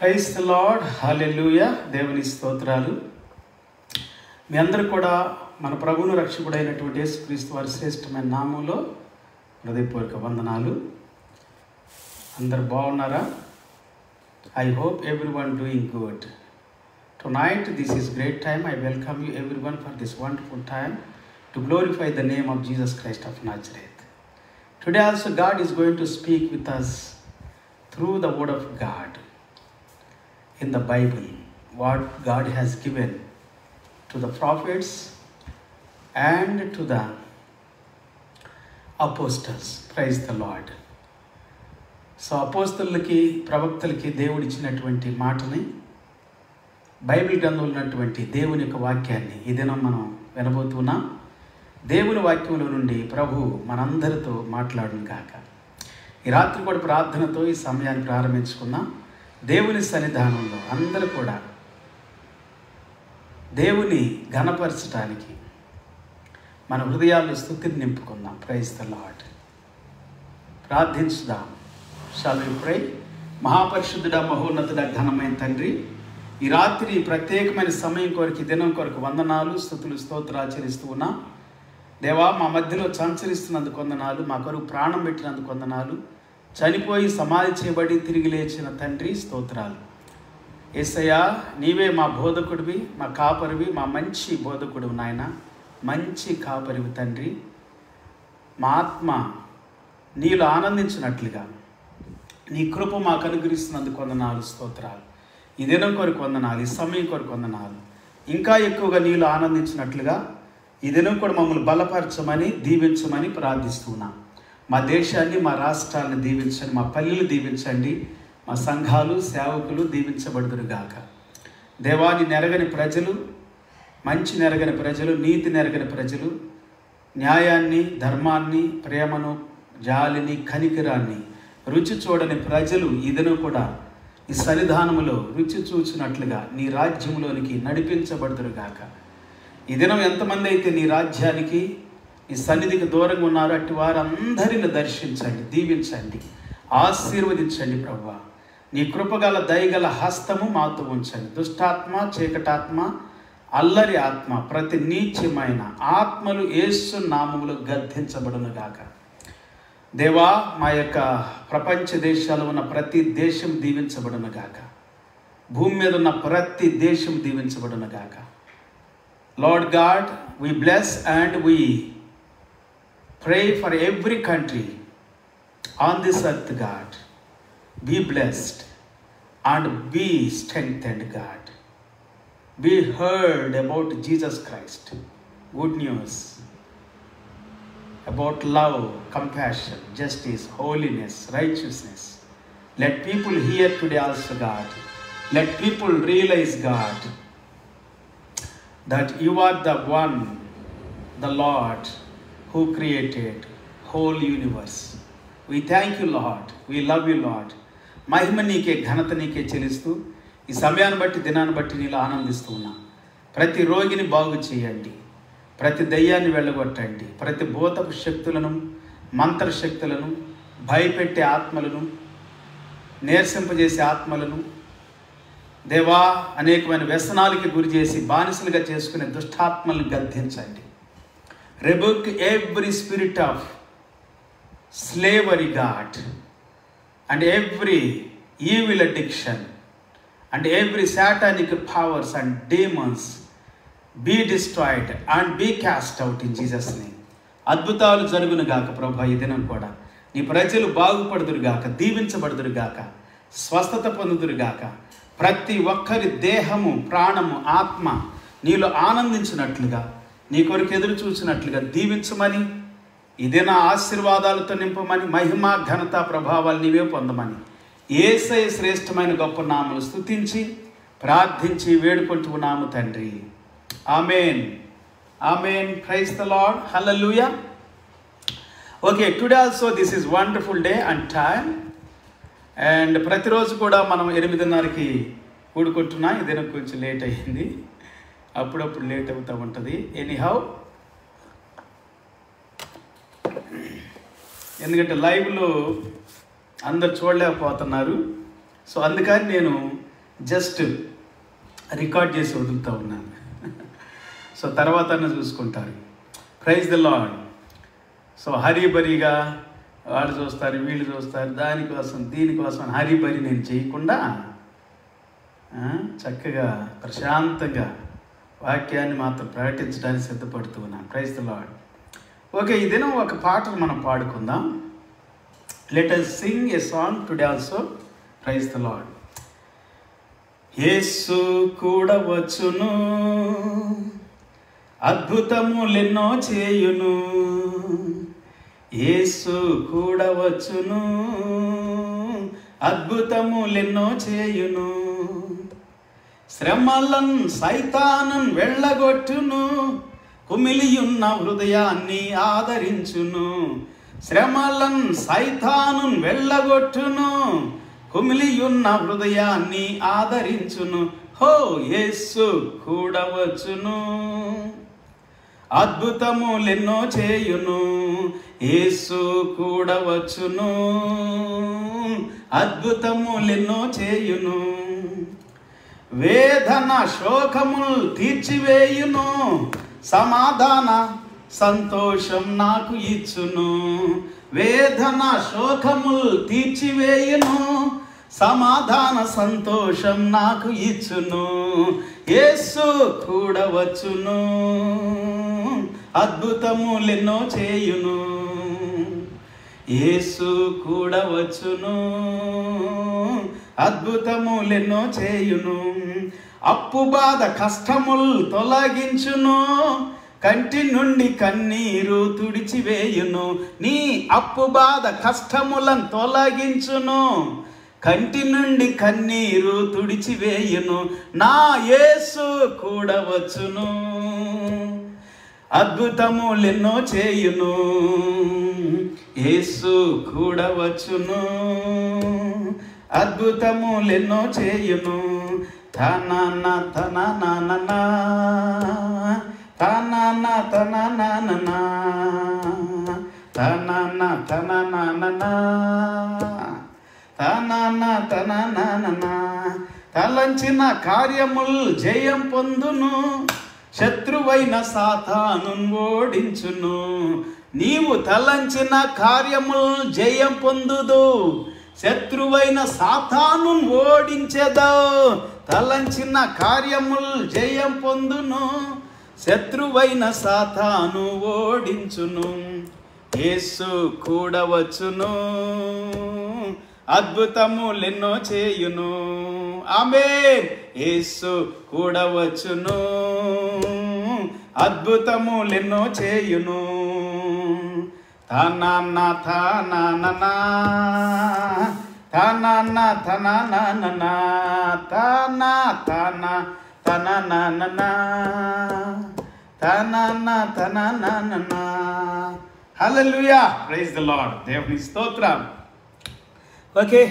Praise the lord, హల్లెలూయా. దేవుని స్తోత్రాలు. మీ అందరూ కూడా మన ప్రభువును రక్షకుడైనటువంటి యేసుక్రీస్తు వారి శ్రేష్టమైన నామంలో హృదయపూర్వక వందనాలు. అందరు బాగున్నారా? I hope everyone doing good. Tonight, this is great time. I welcome you everyone for this wonderful time to glorify the name of Jesus Christ of Nazareth. Today also God is going to speak with us through the word of God in the Bible, what God has given to the prophets and to the apostles. Praise the Lord. So అపోస్తలులకి ప్రవక్తలకి దేవుడు ఇచ్చినటువంటి మాటని, Bible గ్రంథంలో ఉన్నటువంటి దేవుని యొక్క వాక్యాన్ని ఈ దినం మనం వినబోతున్నాం. దేవుని వాక్యంలో నుండి ప్రభు మనందరితో మాట్లాడును గాక. ఈ రాత్రి కూడా ప్రార్థనతో ఈ సమయాన్ని ప్రారంభించుకుందాం. దేవుని సన్నిధానంలో అందరూ కూడా దేవుని ఘనపరచడానికి మన హృదయాల్లో స్తుతిని నింపుకుందాం. Praise the Lord. ప్రార్థించుదాం. Shall we pray. మహాపరిశుద్ధుడా, మహోన్నతుడా, ఘనమైన తండ్రి, ఈ రాత్రి ప్రత్యేకమైన సమయం కొరకు, ఈ దినం కొరకు వందనాలు, స్తుతులు, స్తోత్రాలు చెల్లిస్తూ ఉన్నాం. దేవా, మా మధ్యలో సంచరిస్తున్నందుకు వందనాలు, మా కొరకు ప్రాణం పెట్టినందుకు వందనాలు, చనిపోయి సమాధి చేయబడి తిరిగి లేచిన తండ్రి స్తోత్రాలు. యేసయ్యా, నీవే మా బోధకుడివి, మా కాపరివి, మా మంచి బోధకుడివి నాయన, మంచి కాపరివి తండ్రి. మా ఆత్మ నీలో ఆనందించినట్లుగా నీ కృప మాకు అనుగ్రహిస్తున్నందుకు వందనాలు, స్తోత్రాలు. ఈ దినం కొరకు వందనాలు, ఈ సమయం కొరకు వందనాలు. ఇంకా ఎక్కువగా నీలో ఆనందించినట్లుగా ఈ దినం కూడా మమ్మల్ని బలపరచమని, దీవించమని ప్రార్థిస్తున్నాం. మా దేశాన్ని, మా రాష్ట్రాలను దీవించండి, మా పల్లెలు దీవించండి, మా సంఘాలు, సేవకులు దీవించబడుదురుగాక. దేవాన్ని నెరగని ప్రజలు, మంచి నెరగని ప్రజలు, నీతి నెరగని ప్రజలు, న్యాయాన్ని, ధర్మాన్ని, ప్రేమను, జాలిని, కనికరాన్ని రుచి చూడని ప్రజలు ఈ దినం కూడా ఈ సన్నిధానములో రుచి చూచినట్లుగా నీ రాజ్యంలోనికి నడిపించబడుదురుగాక. ఈ దినం ఎంతమంది అయితే నీ రాజ్యానికి, నీ సన్నిధికి దూరంగా ఉన్నారో అట్టి వారందరిని దర్శించండి, దీవించండి, ఆశీర్వదించండి ప్రభువా. నీ కృపగల దయగల హస్తము మాతో ఉంచండి. దుష్టాత్మ, చీకటాత్మ, అల్లరి ఆత్మ, ప్రతి నీచమైన ఆత్మలు యేసు నామములో గద్దించబడునుగాక. దేవా, మా యొక్క ప్రపంచ దేశాల్లో ఉన్న ప్రతి దేశం దీవించబడునుగాక. భూమి మీద ఉన్న ప్రతి దేశం దీవించబడునుగాక. Lord God, we bless and we pray for every country on this earth, God. Be blessed and be strengthened, God. We heard about Jesus Christ, good news about love, compassion, justice, holiness, righteousness. Let people hear today also, God. Let people realize, God, that you are the one, the Lord, who created whole universe. We thank you, Lord. We love you, Lord. మహిమ నీకే, ఘనత నీకే చెల్లిస్తూ ఈ సమయాన్ని బట్టి, దినాన్ని బట్టి నీలో ఆనందిస్తూ ఉన్నా. ప్రతి రోగిని బాగు చేయండి, ప్రతి దయ్యాన్ని వెళ్ళగొట్టండి, ప్రతి భూతపు శక్తులను, మంత్రశక్తులను, భయపెట్టే ఆత్మలను, నీరసింపజేసే ఆత్మలను, దేవా, అనేకమైన వ్యసనాలకి గురి చేసి బానిసలుగా చేసుకునే దుష్టాత్మలను గద్దించండి. Rebuke every spirit of slavery, God, and every evil addiction, and every satanic powers and demons be destroyed and be cast out in Jesus' name. అద్భుతాలు జరుగునుగాక ప్రభా. ఈ దినం కూడా నీ ప్రజలు బాగుపడుదురుగాక, దీవించబడుదురుగాక, స్వస్థత పొందుదురుగాక. ప్రతి ఒక్కరి దేహము, ప్రాణము, ఆత్మ నీలో ఆనందించినట్లుగా, నీ కొరకు ఎదురు చూసినట్లుగా దీవించమని, ఇదేన ఆశీర్వాదాలతో నింపమని, మహిమ, ఘనత, ప్రభావాలు నీవే పొందమని యేసయ్య శ్రేష్టమైన గొప్ప నామములు స్తుతించి ప్రార్థించి వేడుకుంటూ ఉన్నాము తండ్రి. Amen, amen. Praise the lord, hallelujah. Okay, today also this is wonderful day and time. And ప్రతిరోజు కూడా మనం 8:30కి కూడుకుంటున్నాం. ఈ దినం కొంచెం లేట్ అయ్యింది, అప్పుడప్పుడు లేట్ అవుతూ ఉంటుంది. ఎనీహౌ, ఎందుకంటే లైవ్లో అందరు చూడలేకపోతున్నారు. సో అందుకని నేను జస్ట్ రికార్డ్ చేసి వదులుతూ ఉన్నాను. సో తర్వాత చూసుకుంటారు. Praise the lord. సో హరిబరిగా వాళ్ళు చూస్తారు, వీళ్ళు చూస్తారు, దానికోసం దీనికోసం హరిబరి నేను చేయకుండా చక్కగా ప్రశాంతంగా వాక్యాన్ని మాత్రం ప్రకటించడానికి సిద్ధపడుతూ ఉన్నాను. Praise the Lord. ఓకే, ఈ దినం ఒక పాటను మనం పాడుకుందాం. Let us sing a song today also. Praise the Lord. Yesu కూడా వచ్చును, అద్భుతములెన్నో చేయును. యేసు కూడా వచ్చును, అద్భుతములెన్నో చేయును. శ్రమలను సైతానున్ వెళ్ళగొట్టును, కుమిలియున్న హృదయాన్ని ఆదరించును. శ్రమలను సైతానున్ వెళ్ళగొట్టును, కుమిలియున్న హృదయాన్ని ఆదరించును. హో యేసు కూడా వచ్చును, అద్భుతములెన్నో చేయును. యేసు కూడా వచ్చును, అద్భుతములెన్నో చేయును. వేదన శోకములు తీర్చివేయును, సమాధాన సంతోషం నాకు ఇచ్చును. వేదన శోకములు తీర్చివేయును, సమాధాన సంతోషం నాకు ఇచ్చును. యేసు కూడా వచ్చును, అద్భుతములెన్నో చేయును. యేసు కూడా వచ్చును, అద్భుతములెన్నో చేయును. అప్పు బాధ కష్టములు తొలగించును, కంటి నుండి కన్నీరు తుడిచివేయును. నీ అప్పు బాధ కష్టములను తొలగించును, కంటి నుండి కన్నీరు తుడిచివేయును. నా యేసు కూడా వచ్చును, అద్భుతములెన్నో చేయును. యేసు కూడా వచ్చును, అద్భుతములెన్నో చేయును. తనన తనన తనన తనన తనన తనన తనన తనన. తలంచిన కార్యముల్ జయం పొందును, శత్రువైన సాతాను ఓడించును. నీవు తలంచిన కార్యముల్ జయం పొందుదు, శత్రువైన సాతాను ఓడించెదో. తలంచిన కార్యముల్ జయం పొందును, శత్రువైన సాతాను ఓడించును. యేసు కూడా వచ్చును, అద్భుతములెన్నో చేయును. ఆమేన్. యేసు కూడా వచ్చును, అద్భుతములెన్నో చేయును. తనన తనన తనన తనన తన తన తనన తనన తనన. హల్లెలూయా. Praise the Lord. దేవుని స్తోత్రం. ఓకే,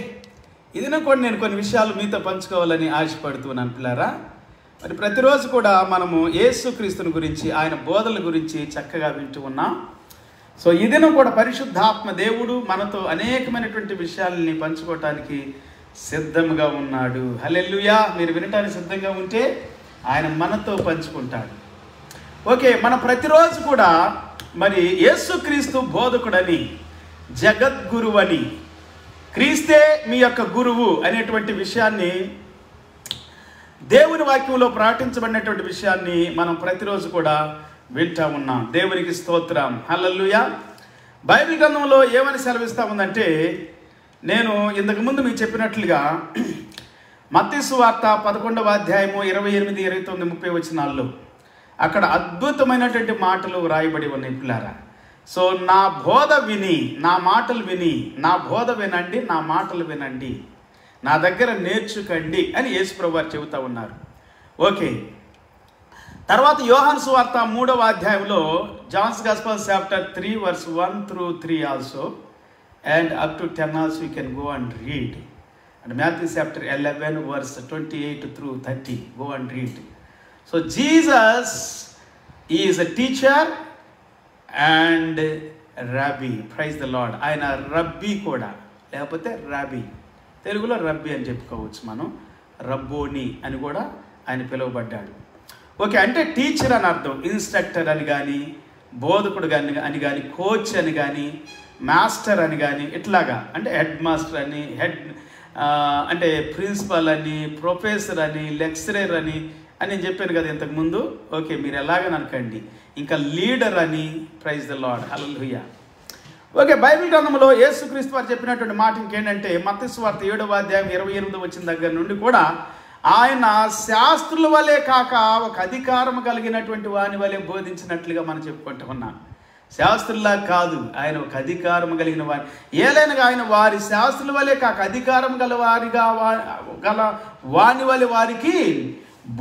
ఇది కూడా నేను కొన్ని విషయాలు మీతో పంచుకోవాలని ఆశపడుతున్నాను పిల్లారా. మరి ప్రతిరోజు కూడా మనము యేసుక్రీస్తుని గురించి, ఆయన బోధల గురించి చక్కగా వింటూ ఉన్నాం. సో ఇదిను కూడా పరిశుద్ధాత్మ దేవుడు మనతో అనేకమైనటువంటి విషయాలని పంచుకోవటానికి సిద్ధంగా ఉన్నాడు. హల్లెలూయా. మీరు వినటానికి సిద్ధంగా ఉంటే ఆయన మనతో పంచుకుంటాడు. ఓకే, మన ప్రతిరోజు కూడా మరి యేసుక్రీస్తు బోధకుడని, జగద్గురువు అని, క్రీస్తే మీ యొక్క గురువు అనేటువంటి విషయాన్ని, దేవుని వాక్యంలో ప్రకటించబడినటువంటి విషయాన్ని మనం ప్రతిరోజు కూడా వింటూ ఉన్నాం. దేవునికి స్తోత్రం. హల్లెలూయా. బైబిల్ గ్రంథంలో ఏమని సెలవిస్తూ ఉందంటే, నేను ఇంతకుముందు మీకు చెప్పినట్లుగా మత్తయి సువార్త 11వ అధ్యాయము 28, 29, 30 వచనాల్లో అక్కడ అద్భుతమైనటువంటి మాటలు వ్రాయబడి ఉన్నాయి పిల్లారా. సో నా బోధ విని, నా మాటలు విని, నా బోధ వినండి, నా మాటలు వినండి, నా దగ్గర నేర్చుకండి అని యేసుప్రభువు వారు చెబుతూ ఉన్నారు. ఓకే, తర్వాత యోహాను సువార్త 3వ అధ్యాయంలో Johne's gospel chapter 3 verse 1 through 3 also and up to 10 also you can go and read, and Matthew chapter 11 verse 28 through 30, go and read. So Jesus is a teacher and rabbi. Praise the Lord. ఆయన రబ్బీ కూడా, లేకపోతే రాబీ, తెలుగులో రబ్బీ అని చెప్పుకోవచ్చు మనం. రబ్బోని అని కూడా ఆయన పిలువబడ్డాడు. ఓకే, అంటే టీచర్ అని అర్థం. ఇన్స్ట్రక్టర్ అని కానీ, బోధకుడు అని కానీ, కోచ్ అని కానీ, మాస్టర్ అని కానీ, ఇట్లాగా అంటే హెడ్ మాస్టర్ అని, అంటే ప్రిన్సిపల్ అని, ప్రొఫెసర్ అని, లెక్చరర్ అని నేను చెప్పాను కదా ఇంతకుముందు. ఓకే, మీరు ఎలాగని అనకండి. ఇంకా లీడర్ అని. Praise the lord, hallelujah. Okay, Bible గ్రంథంలో యేసుక్రీస్తు వారు చెప్పినటువంటి మాట ఇంకేంటంటే మత్తయి సువార్త 7వ అధ్యాయం 28 వచ్చిన దగ్గర నుండి కూడా ఆయన శాస్త్రుల వలె కాక ఒక అధికారం కలిగినటువంటి వాని వలె బోధించినట్లుగా మనం చెప్పుకుంటూ ఉన్నాం. శాస్త్రుల్లా కాదు, ఆయన ఒక అధికారం కలిగిన వారి. ఏలైనగా ఆయన వారి శాస్త్రుల వలె కాక అధికారం గల వారిగా గల వాని వలె వారికి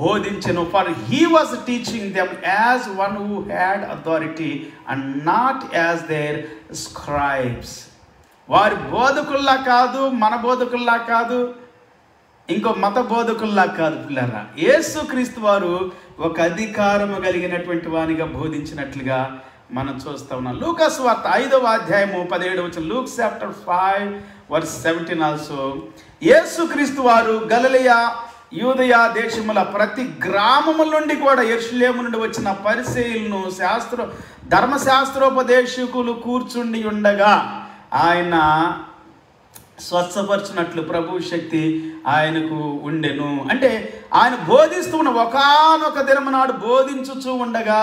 బోధించెను. For he was teaching them as one who had authority and not as their scribes. వారి బోధకుల్లా కాదు, మన బోధకుల్లా కాదు, ఇంకో మత బోధకుల్లా కాదు పిల్లరా. యేసుక్రీస్తు వారు ఒక అధికారము కలిగినటువంటి వానిగా బోధించినట్లుగా మనం చూస్తూ ఉన్నాం. లూకా సువార్త 5వ అధ్యాయము 17 వచ్చిన లూక్ చాప్టర్ 5:17 ఆల్సో. యేసుక్రీస్తు వారు గలిలయ యూదయ దేశముల ప్రతి గ్రామముల నుండి కూడా యెరూషలేము నుండి వచ్చిన పరిసయ్యులను ధర్మశాస్త్రోపదేశకులు కూర్చుండి ఉండగా ఆయన స్వస్థపరచినట్లు ప్రభు శక్తి ఆయనకు ఉండెను. అంటే ఆయన బోధిస్తున్న ఒకానొక దినము నాడు బోధించుచూ ఉండగా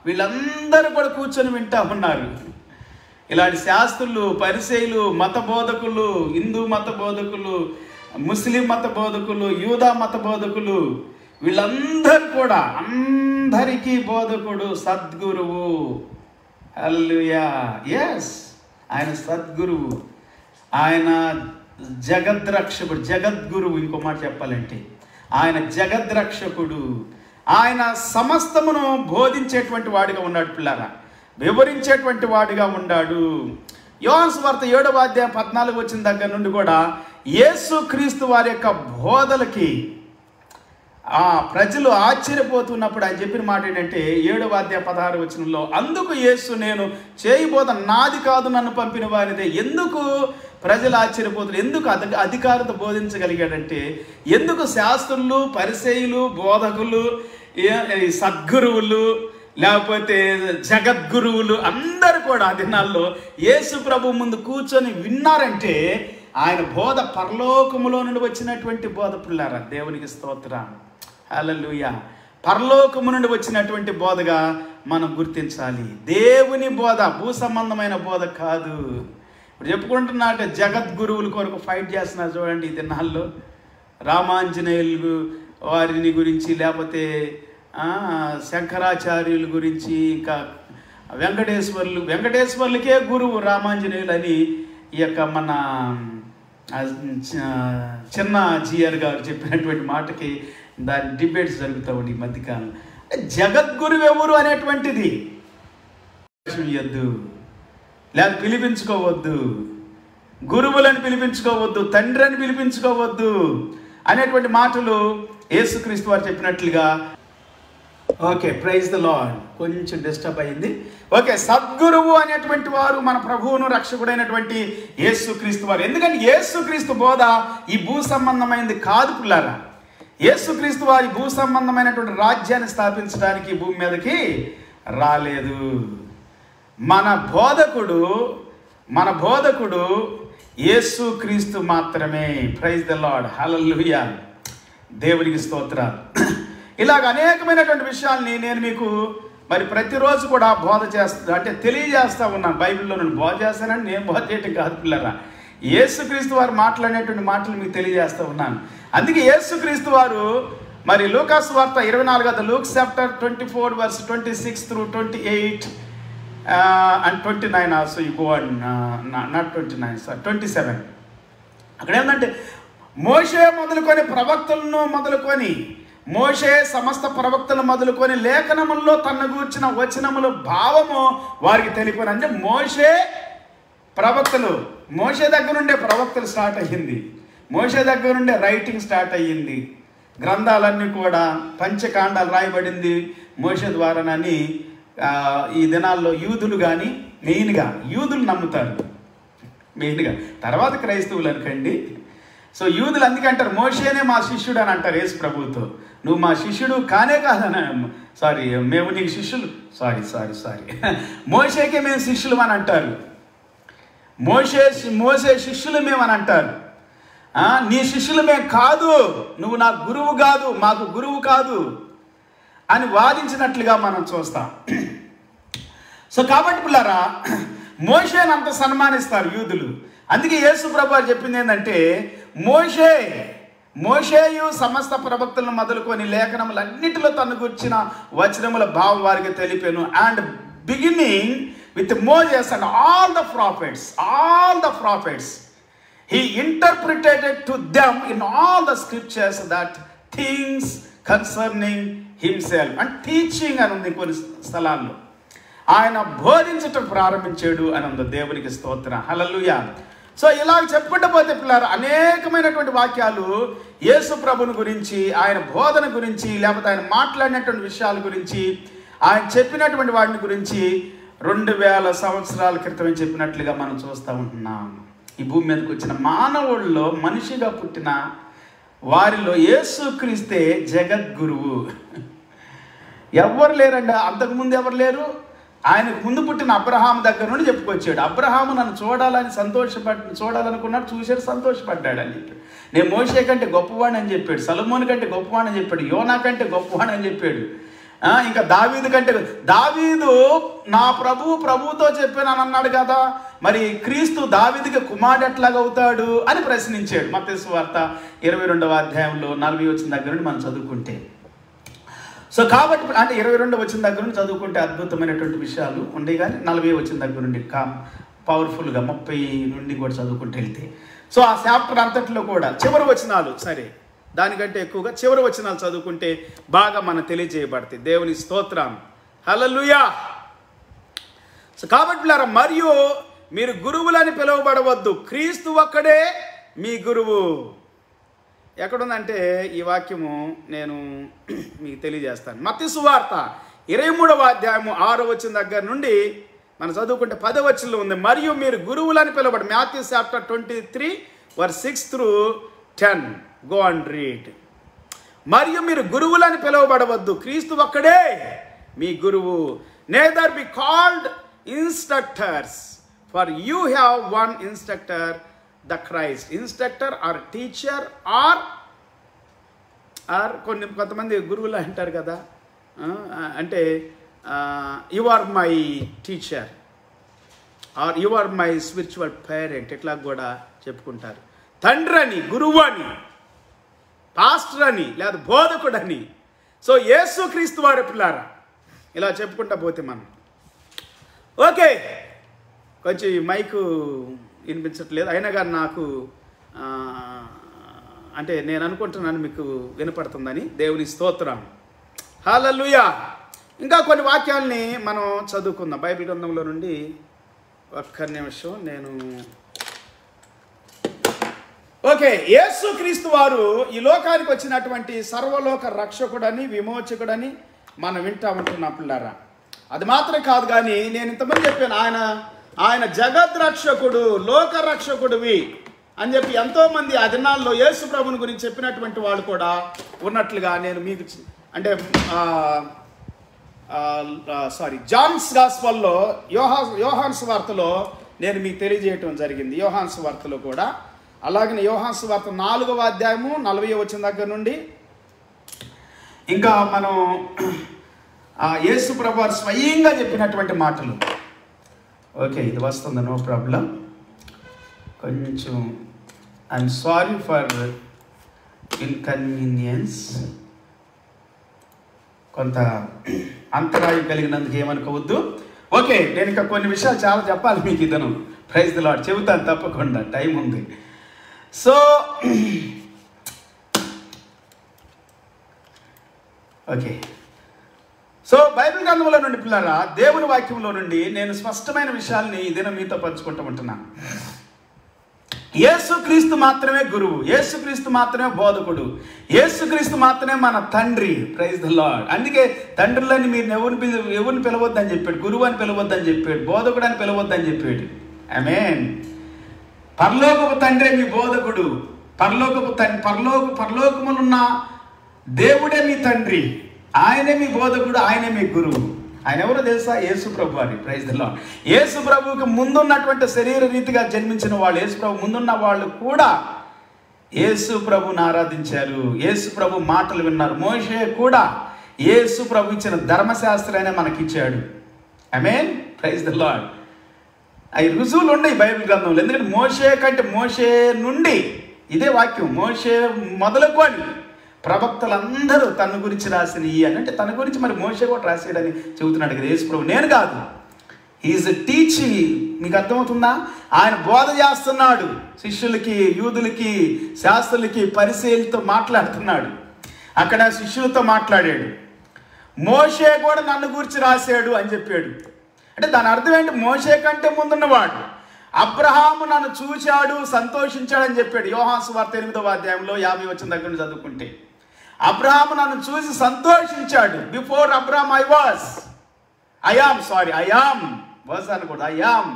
వీళ్ళందరూ కూడా కూర్చొని వింటా ఉన్నారు. ఇలాంటి శాస్త్రులు, పరిసయ్యులు, మత బోధకులు, హిందూ మత బోధకులు, ముస్లిం మత బోధకులు, యూదా మత బోధకులు, వీళ్ళందరూ కూడా అందరికీ బోధకుడు సద్గురువు. హల్లెలూయా. ఎస్, ఆయన సద్గురువు, ఆయన జగద్రక్షకుడు, జగద్గురువు. ఇంకో మాట చెప్పాలంటే ఆయన జగద్రక్షకుడు. ఆయన సమస్తమును బోధించేటువంటి వాడిగా ఉన్నాడు పిల్లరా, వివరించేటువంటి వాడిగా ఉన్నాడు. యోహాను సువార్త 7వ అధ్యాయం 14 వచ్చిన దగ్గర నుండి కూడా యేసుక్రీస్తు వారి యొక్క బోధలకి ప్రజలు ఆశ్చర్యపోతున్నప్పుడు ఆయన చెప్పిన మాట ఏంటంటే 7వ అధ్యాయం 16 వచనంలో, అందుకు యేసు నేను చేయబోత నాది కాదు, నన్ను పంపిన వారిదే. ఎందుకు ప్రజలు ఆశ్చర్యపోతున్నారు? ఎందుకు అధికారంతో బోధించగలిగాడంటే, ఎందుకు శాస్త్రులు, పరిసయ్యులు, బోధకులు, సద్గురువులు, లేకపోతే జగద్గురువులు అందరూ కూడా ఆ దినాల్లో యేసు ప్రభు ముందు కూర్చొని విన్నారంటే ఆయన బోధ పరలోకములో నుండి వచ్చినటువంటి బోధ పిల్లారా. దేవునికి స్తోత్రం, హల్లెలూయా. పరలోకము నుండి వచ్చినటువంటి బోధగా మనం గుర్తించాలి. దేవుని బోధ, భూ సంబంధమైన బోధ కాదు. ఇప్పుడు చెప్పుకుంటున్నట్టు జగద్గురువుల కొరకు ఫైట్ చేస్తున్నారు చూడండి ఈ దినాల్లో. రామాంజనేయులు వారిని గురించి, లేకపోతే శంకరాచార్యుల గురించి, ఇంకా వెంకటేశ్వర్లకే గురువు రామాంజనేయులు అని ఈ యొక్క మన చిన్న జిఆర్ గారు చెప్పినటువంటి మాటకి దాని డిబేట్స్ జరుగుతూ ఉండి ఈ మధ్యకాలం. జగద్గురు ఎవరు అనేటువంటిది ఇవ్వద్దు, లేదా పిలిపించుకోవద్దు, గురువులను పిలిపించుకోవద్దు, తండ్రి అని పిలిపించుకోవద్దు అనేటువంటి మాటలు యేసుక్రీస్తు వారు చెప్పినట్లుగా. Okay, praise the lord. కొంచెం డిస్టర్బ్ అయింది. ఓకే, సద్గురువు అనేటువంటి వారు మన ప్రభువును రక్షకుడైనటువంటి యేసుక్రీస్తు వారు. ఎందుకంటే యేసుక్రీస్తు బోధ ఈ భూ సంబంధమైనది కాదు పిల్లారా. యేసుక్రీస్తు వారి భూ సంబంధమైనటువంటి రాజ్యాన్ని స్థాపించడానికి భూమి మీదకి రాలేదు. మన బోధకుడు యేసుక్రీస్తు మాత్రమే. ప్రైజ్ ద లార్డ్, హల్లెలూయా. దేవునికి స్తోత్రాలు. ఇలాగ అనేకమైనటువంటి విషయాల్ని నేను మీకు మరి ప్రతిరోజు కూడా బోధ చేస్తా, అంటే తెలియజేస్తూ ఉన్నాను. బైబిల్లో నేను బోధ చేస్తానని నేను బోధ చేయటం కాదు పిల్లరా. యేసుక్రీస్తు వారు మాట్లాడేటువంటి మాటలు మీకు తెలియజేస్తూ ఉన్నాను. అందుకే యేసుక్రీస్తు వారు మరి లూకా సువార్త 24 Luke chapter 24:26 through 28 and 29 also you go on, not 29, sorry, 27. అక్కడ ఏంటంటే మోషే మొదలుకొని ప్రవక్తలను మొదలుకొని, మోషే సమస్త ప్రవక్తలు మొదలుకొని లేఖనముల్లో తన గూర్చిన వచనముల భావము వారికి తెలిపను. అంటే మోషే దగ్గర నుండే ప్రవక్తలు స్టార్ట్ అయ్యింది. మోషే దగ్గర నుండే రైటింగ్ స్టార్ట్ అయ్యింది. గ్రంథాలన్నీ కూడా పంచకాండాలు రాయబడింది మోషే ద్వారానని ఈ దినాల్లో యూదులు కానీ, మెయిన్గా యూదులు నమ్ముతారు మెయిన్గా, తర్వాత క్రైస్తవులు అనుకోండి. సో యూదులు అందుకే అంటారు మోషేనే మా శిష్యుడు అని అంటారు యేసు ప్రభువుతో. నువ్వు మా శిష్యుడు కానే కాదన, సారీ మేము నీకు శిష్యులు, సారీ మోషేకే మేము శిష్యులు అని అంటారు. మోసే శిష్యులు మేము అని అంటారు. నీ శిష్యులు మేము కాదు, నువ్వు నా గురువు కాదు, మాకు గురువు కాదు అని వాదించినట్లుగా మనం చూస్తాం. సో కాబట్టి పిల్లారా, మోషేని అంత సన్మానిస్తారు యూదులు. అందుకే యేసు ప్రభువు చెప్పింది ఏంటంటే మోషేయు సమస్త ప్రవక్తలను మొదలుకొని లేఖనములన్నిటిలో తను గుర్చిన వచనముల భావం వారికి తెలిపాను. And beginning with Moses and all the prophets, he interpreted to them in all the scriptures that things concerning himself. And teaching అని ఉంది కొన్ని స్థలాల్లో, ఆయన బోధించటం ప్రారంభించాడు అని ఉంది. దేవునికి స్తోత్రం, హల్లెలూయా. సో ఇలా చెప్పుకుంటూ పోతే పిల్లలు అనేకమైనటువంటి వాక్యాలు యేసు ప్రభుని గురించి, ఆయన బోధన గురించి, లేకపోతే ఆయన మాట్లాడినటువంటి విషయాల గురించి, ఆయన చెప్పినటువంటి వాటిని గురించి 2000 సంవత్సరాల క్రితమే చెప్పినట్లుగా మనం చూస్తూ ఉంటున్నాం. ఈ భూమి మీదకి వచ్చిన మానవుల్లో మనిషిగా పుట్టిన వారిలో యేసుక్రీస్తే జగద్గురువు. ఎవరు లేరండి, అంతకుముందు ఎవరు లేరు. ఆయనకు ముందు పుట్టిన అబ్రహాం దగ్గర నుండి చెప్పుకొచ్చాడు. అబ్రహాము నన్ను చూడాలనుకున్నాడు, చూసాడు, సంతోషపడ్డాడు అని చెప్పాడు. నేను మోషే కంటే గొప్పవాడిని అని చెప్పాడు, సొలొమోను కంటే గొప్పవాడిని అని చెప్పాడు, యోనా కంటే గొప్పవాడిని అని చెప్పాడు. ఇంకా దావీదు నా ప్రభువుతో చెప్పాను అన్నాడు కదా, మరి క్రీస్తు దావీదుకి కుమారుడు ఎట్లాగా అవుతాడు అని ప్రశ్నించాడు. మత్తయి సువార్త 22వ అధ్యాయంలో 40 వచ్చిన దగ్గర నుండి మనం చదువుకుంటే. సో కాబట్టి అంటే 22 వచ్చిన దగ్గర నుండి చదువుకుంటే అద్భుతమైనటువంటి విషయాలు ఉండే, కానీ 40 వచ్చిన దగ్గర నుండి పవర్ఫుల్గా 30 నుండి కూడా చదువుకుంటూ వెళ్తే, సో ఆ చాప్టర్ అంతట్లో కూడా చివరి వచనాలు, సరే దానికంటే ఎక్కువగా చివరి వచనాలు చదువుకుంటే బాగా మనం తెలియజేయబడతాయి. దేవుని స్తోత్రం, హల్లెలూయా. సో కాబట్టి మరియు మీరు గురువులని పిలువబడవద్దు, క్రీస్తు ఒక్కడే మీ గురువు. ఎక్కడుందంటే ఈ వాక్యము నేను మీకు తెలియజేస్తాను. మత్తయి సువార్త 23వ అధ్యాయము 6వ వచనం దగ్గర నుండి మనం చదువుకుంటే 10వ వచనంలో ఉంది, మరియు మీరు గురువులని పిలువబడి. Matthew chapter 23 verse 6 through 10. Go and read. మరియు మీరు గురువులని పిలువబడవద్దు, క్రీస్తు ఒక్కడే మీ గురువు. neither be called instructors, for you have one instructor, the Christ. Instructor or teacher or కొంతమంది గురువులు అంటారు కదా, అంటే you are my teacher or you are my spiritual parent, ఇట్లా కూడా చెప్పుకుంటారు. తండ్రి అని, గురువు అని, పాస్టర్ అని, లేదా బోధకుడు అని. సో యేసుక్రీస్తు వారి పిల్లారా ఇలా చెప్పుకుంటా పోతే మనం ఓకే. కొంచెం మైకు వినిపించట్లేదు, అయినా కానీ నాకు అంటే నేను అనుకుంటున్నాను మీకు వినపడుతుందని. దేవుని స్తోత్రం, హల్లెలూయా. ఇంకా కొన్ని వాక్యాలని మనం చదువుకుందాం బైబిల్ గ్రంథంలో నుండి. ఒక్క నిమిషం, నేను ఓకే. యేసుక్రీస్తు వారు ఈ లోకానికి వచ్చినటువంటి సర్వలోక రక్షకుడని, విమోచకుడని మనం వింటా ఉంటున్నాం పిల్లారా. అది మాత్రం కాదు, కానీ నేను ఇంతమంది చెప్పాను, ఆయన జగద్రక్షకుడు, లోకరక్షకుడివి అని చెప్పి ఎంతోమంది ఆ దినాల్లో యేసు ప్రభుని గురించి చెప్పినటువంటి వాళ్ళు కూడా ఉన్నట్లుగా నేను మీకు అంటే జాన్స్ గాస్పల్లో యోహాను సువార్తలో నేను మీకు తెలియజేయటం జరిగింది. యోహాను సువార్తలో కూడా అలాగనే యోహాను సువార్త 4వ అధ్యాయము 40వ వచనం దగ్గర నుండి ఇంకా మనం యేసు ప్రభువు స్వయంగా చెప్పినటువంటి మాటలు. ఓకే, ఇది వస్తుంది, నో ప్రాబ్లం. కొంచెం ఐఎమ్ సారీ ఫర్ ఇన్కన్వీనియన్స్, కొంత అంతరాయం కలిగినందుకు ఏమనుకోవద్దు. ఓకే, నేను ఇంకా కొన్ని విషయాలు చాలా చెప్పాలి మీకు. ఇదను ప్రైజ్ ది లార్డ్, చెబుతాను తప్పకుండా, టైం ఉంది. సో ఓకే, సో బైబిల్ గ్రంథంలో నుండి పిల్లరా, దేవుని వాక్యంలో నుండి నేను స్పష్టమైన విషయాల్ని ఇదేనా మీతో పంచుకుంటూ ఉంటున్నాను. యేసుక్రీస్తు మాత్రమే గురువు, యేసుక్రీస్తు మాత్రమే బోధకుడు, యేసుక్రీస్తు మాత్రమే మన తండ్రి. Praise the lord. అందుకే తండ్రులని మీరు ఎవరిని పిలవద్దని చెప్పాడు, గురువు అని పిలవద్దని చెప్పాడు, బోధకుడు అని పిలవద్దని చెప్పాడు. ఆమేన్. పరలోకపు తండ్రే మీ బోధకుడు, పరలోకములున్న దేవుడే మీ తండ్రి, ఆయనే మీ బోధకుడు, ఆయనే మీ గురువు. ఆయన ఎవరో తెలుసా? యేసు ప్రభు అని. Praise the lord. యేసు ప్రభువుకి ముందున్నటువంటి శరీర రీతిగా జన్మించిన వాళ్ళు, యేసు ప్రభు ముందున్న వాళ్ళు కూడా యేసు ప్రభుని ఆరాధించారు, యేసు ప్రభు మాటలు విన్నారు. మోషే కూడా యేసు ప్రభు ఇచ్చిన ధర్మశాస్త్రాన్ని మనకిచ్చాడు. ఆమేన్. Praise the Lord. అవి రుజువులు ఉన్నాయి బైబిల్ గ్రంథంలో. ఎందుకంటే మోషే నుండి ఇదే వాక్యం, మోషే మొదలుకొని ప్రవక్తలందరూ తన గురించి రాసినవి అని. అంటే తన గురించి మరి మోషే కూడా రాసేయడని చెబుతున్నాడు కదా యేసు ప్రభు. నేను కాదు, ఈజ్ టీచింగ్. మీకు అర్థమవుతుందా? ఆయన బోధ చేస్తున్నాడు శిష్యులకి, యూదులకి, శాస్త్రులకి, పరిసయ్యులతో మాట్లాడుతున్నాడు. అక్కడ శిష్యులతో మాట్లాడాడు. మోషే కూడా నన్ను గురించి రాశాడు అని చెప్పాడు. అంటే దాని అర్థం ఏంటి? మోషే కంటే ముందున్నవాడు. అబ్రహాము నన్ను చూశాడు, సంతోషించాడని చెప్పాడు. యోహాను సువార్త 8వ అధ్యాయంలో 50 వచ్చిన దగ్గర నుంచి చదువుకుంటే, అబ్రహాము నన్ను చూసి సంతోషించాడు. Before Abraham I am was అనకూడదు, I am.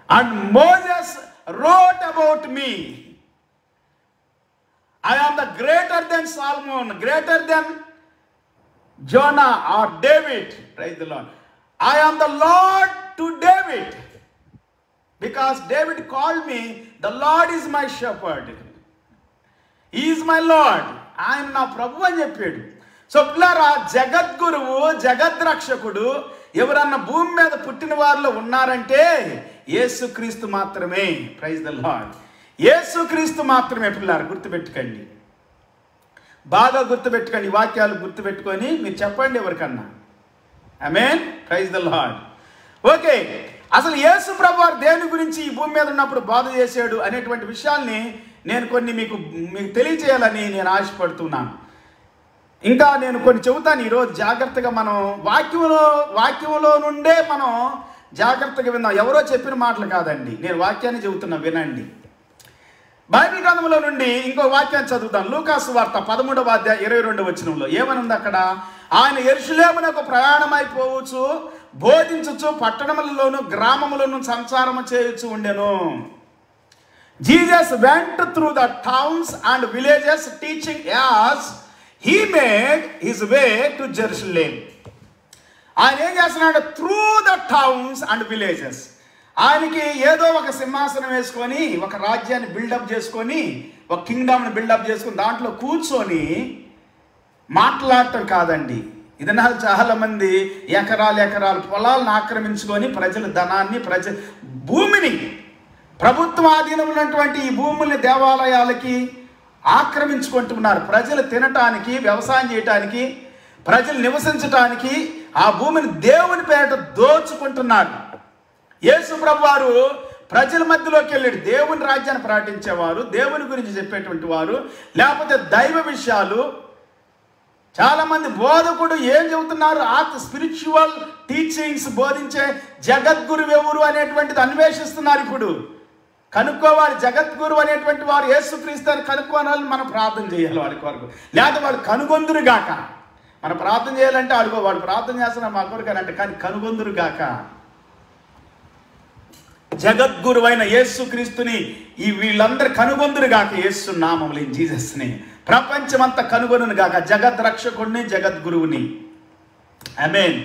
And Moses wrote about me. I am the greater than Solomon, greater than Jonah or David. Praise the Lord. I am the Lord to David, because David called me, the Lord is my shepherd. He is my Lord. ఆయన నా ప్రభు అని చెప్పాడు. So పిల్లారా, జగద్గురువు, జగద్రక్షకుడు ఎవరన్నా భూమి మీద పుట్టిన వారిలో ఉన్నారంటే యేసుక్రీస్తు మాత్రమే. Praise the lord. యేసుక్రీస్తు మాత్రమే పిల్లారు. గుర్తుపెట్టుకోండి, బాగా గుర్తుపెట్టుకోండి. వాక్యాలు గుర్తుపెట్టుకొని మీరు చెప్పండి ఎవరికన్నా. Amen. Praise the Lord. Okay, అసలు యేసు ప్రభు వారు దేని గురించి ఈ భూమి మీద ఉన్నప్పుడు బోధ చేశాడు అనేటువంటి విషయాల్ని నేను కొన్ని మీకు తెలియజేయాలని నేను ఆశపడుతున్నాను. ఇంకా నేను కొన్ని చెబుతాను ఈరోజు. జాగ్రత్తగా మనం వాక్యంలో నుండే మనం జాగ్రత్తగా విందాం. ఎవరో చెప్పిన మాటలు కాదండి, నేను వాక్యాన్ని చెబుతున్నా, వినండి. బైబిల్ గ్రంథంలో నుండి ఇంకో వాక్యాన్ని చదువుతాను. లూకాసు వార్త 13వ అధ్యాయం 22వ వచనంలో ఏమనుంది అక్కడ? ఆయన యెరూషలేమునకు ప్రయాణమైపోవచ్చు, బోధించుచు పట్టణములలోను గ్రామములను సంచారము చేయొచ్చు ఉండెను. Jesus went through the towns and villages teaching as he made his way to Jerusalem. ఆయన ఏం చేస్తున్నాడు? Through the towns and villages. ఆయనకి ఏదో ఒక సింహాసనం వేసుకొని, ఒక రాజ్యాన్ని బిల్డప్ చేసుకొని, ఒక కింగ్డమ్ని బిల్డప్ చేసుకొని దాంట్లో కూర్చొని మాట్లాడటం కాదండి. ఇదనాలు చాలామంది ఎకరాలు పొలాలను ఆక్రమించుకొని ప్రజల ధనాన్ని, భూమిని, ప్రభుత్వం ఆధీనంలో ఉన్నటువంటి ఈ భూముల్ని దేవాలయాలకి ఆక్రమించుకుంటున్నారు. ప్రజలు తినటానికి, వ్యవసాయం చేయటానికి, ప్రజలు నివసించటానికి ఆ భూమిని దేవుని పేరిట దోచుకుంటున్నారు. యేసు ప్రభు వారు ప్రజల మధ్యలోకి వెళ్ళాడు. దేవుని రాజ్యాన్ని ప్రకటించేవారు, దేవుని గురించి చెప్పేటువంటి వారు, లేకపోతే దైవ విషయాలు. చాలామంది బోధకుడు ఏం చెబుతున్నారు? స్పిరిచువల్ టీచింగ్స్ బోధించే జగద్గురు ఎవరు అనేటువంటిది అన్వేషిస్తున్నారు. ఇప్పుడు కనుక్కోవాలి. జగద్గురు అనేటువంటి వారు యేసుక్రీస్తు అని కనుక్కోవాలని మనం ప్రార్థన చేయాలి వాడి కొరకు. లేదా వాడు కనుగొందురుగాక. మనం ప్రార్థన చేయాలంటే అడుగో వాడు ప్రార్థన చేస్తున్నా మా కొరకు అని అంటే, కానీ కనుగొందురుగాక. జగద్గురువైన యేసుక్రీస్తుని వీళ్ళందరూ కనుగొందురుగాక. యేసు నామములో, ఇన్ జీసస్ నేమ్. ప్రపంచమంతా కనుగొనును గాక జగద్రక్షకుడిని, జగద్గురువుని. ఆమేన్.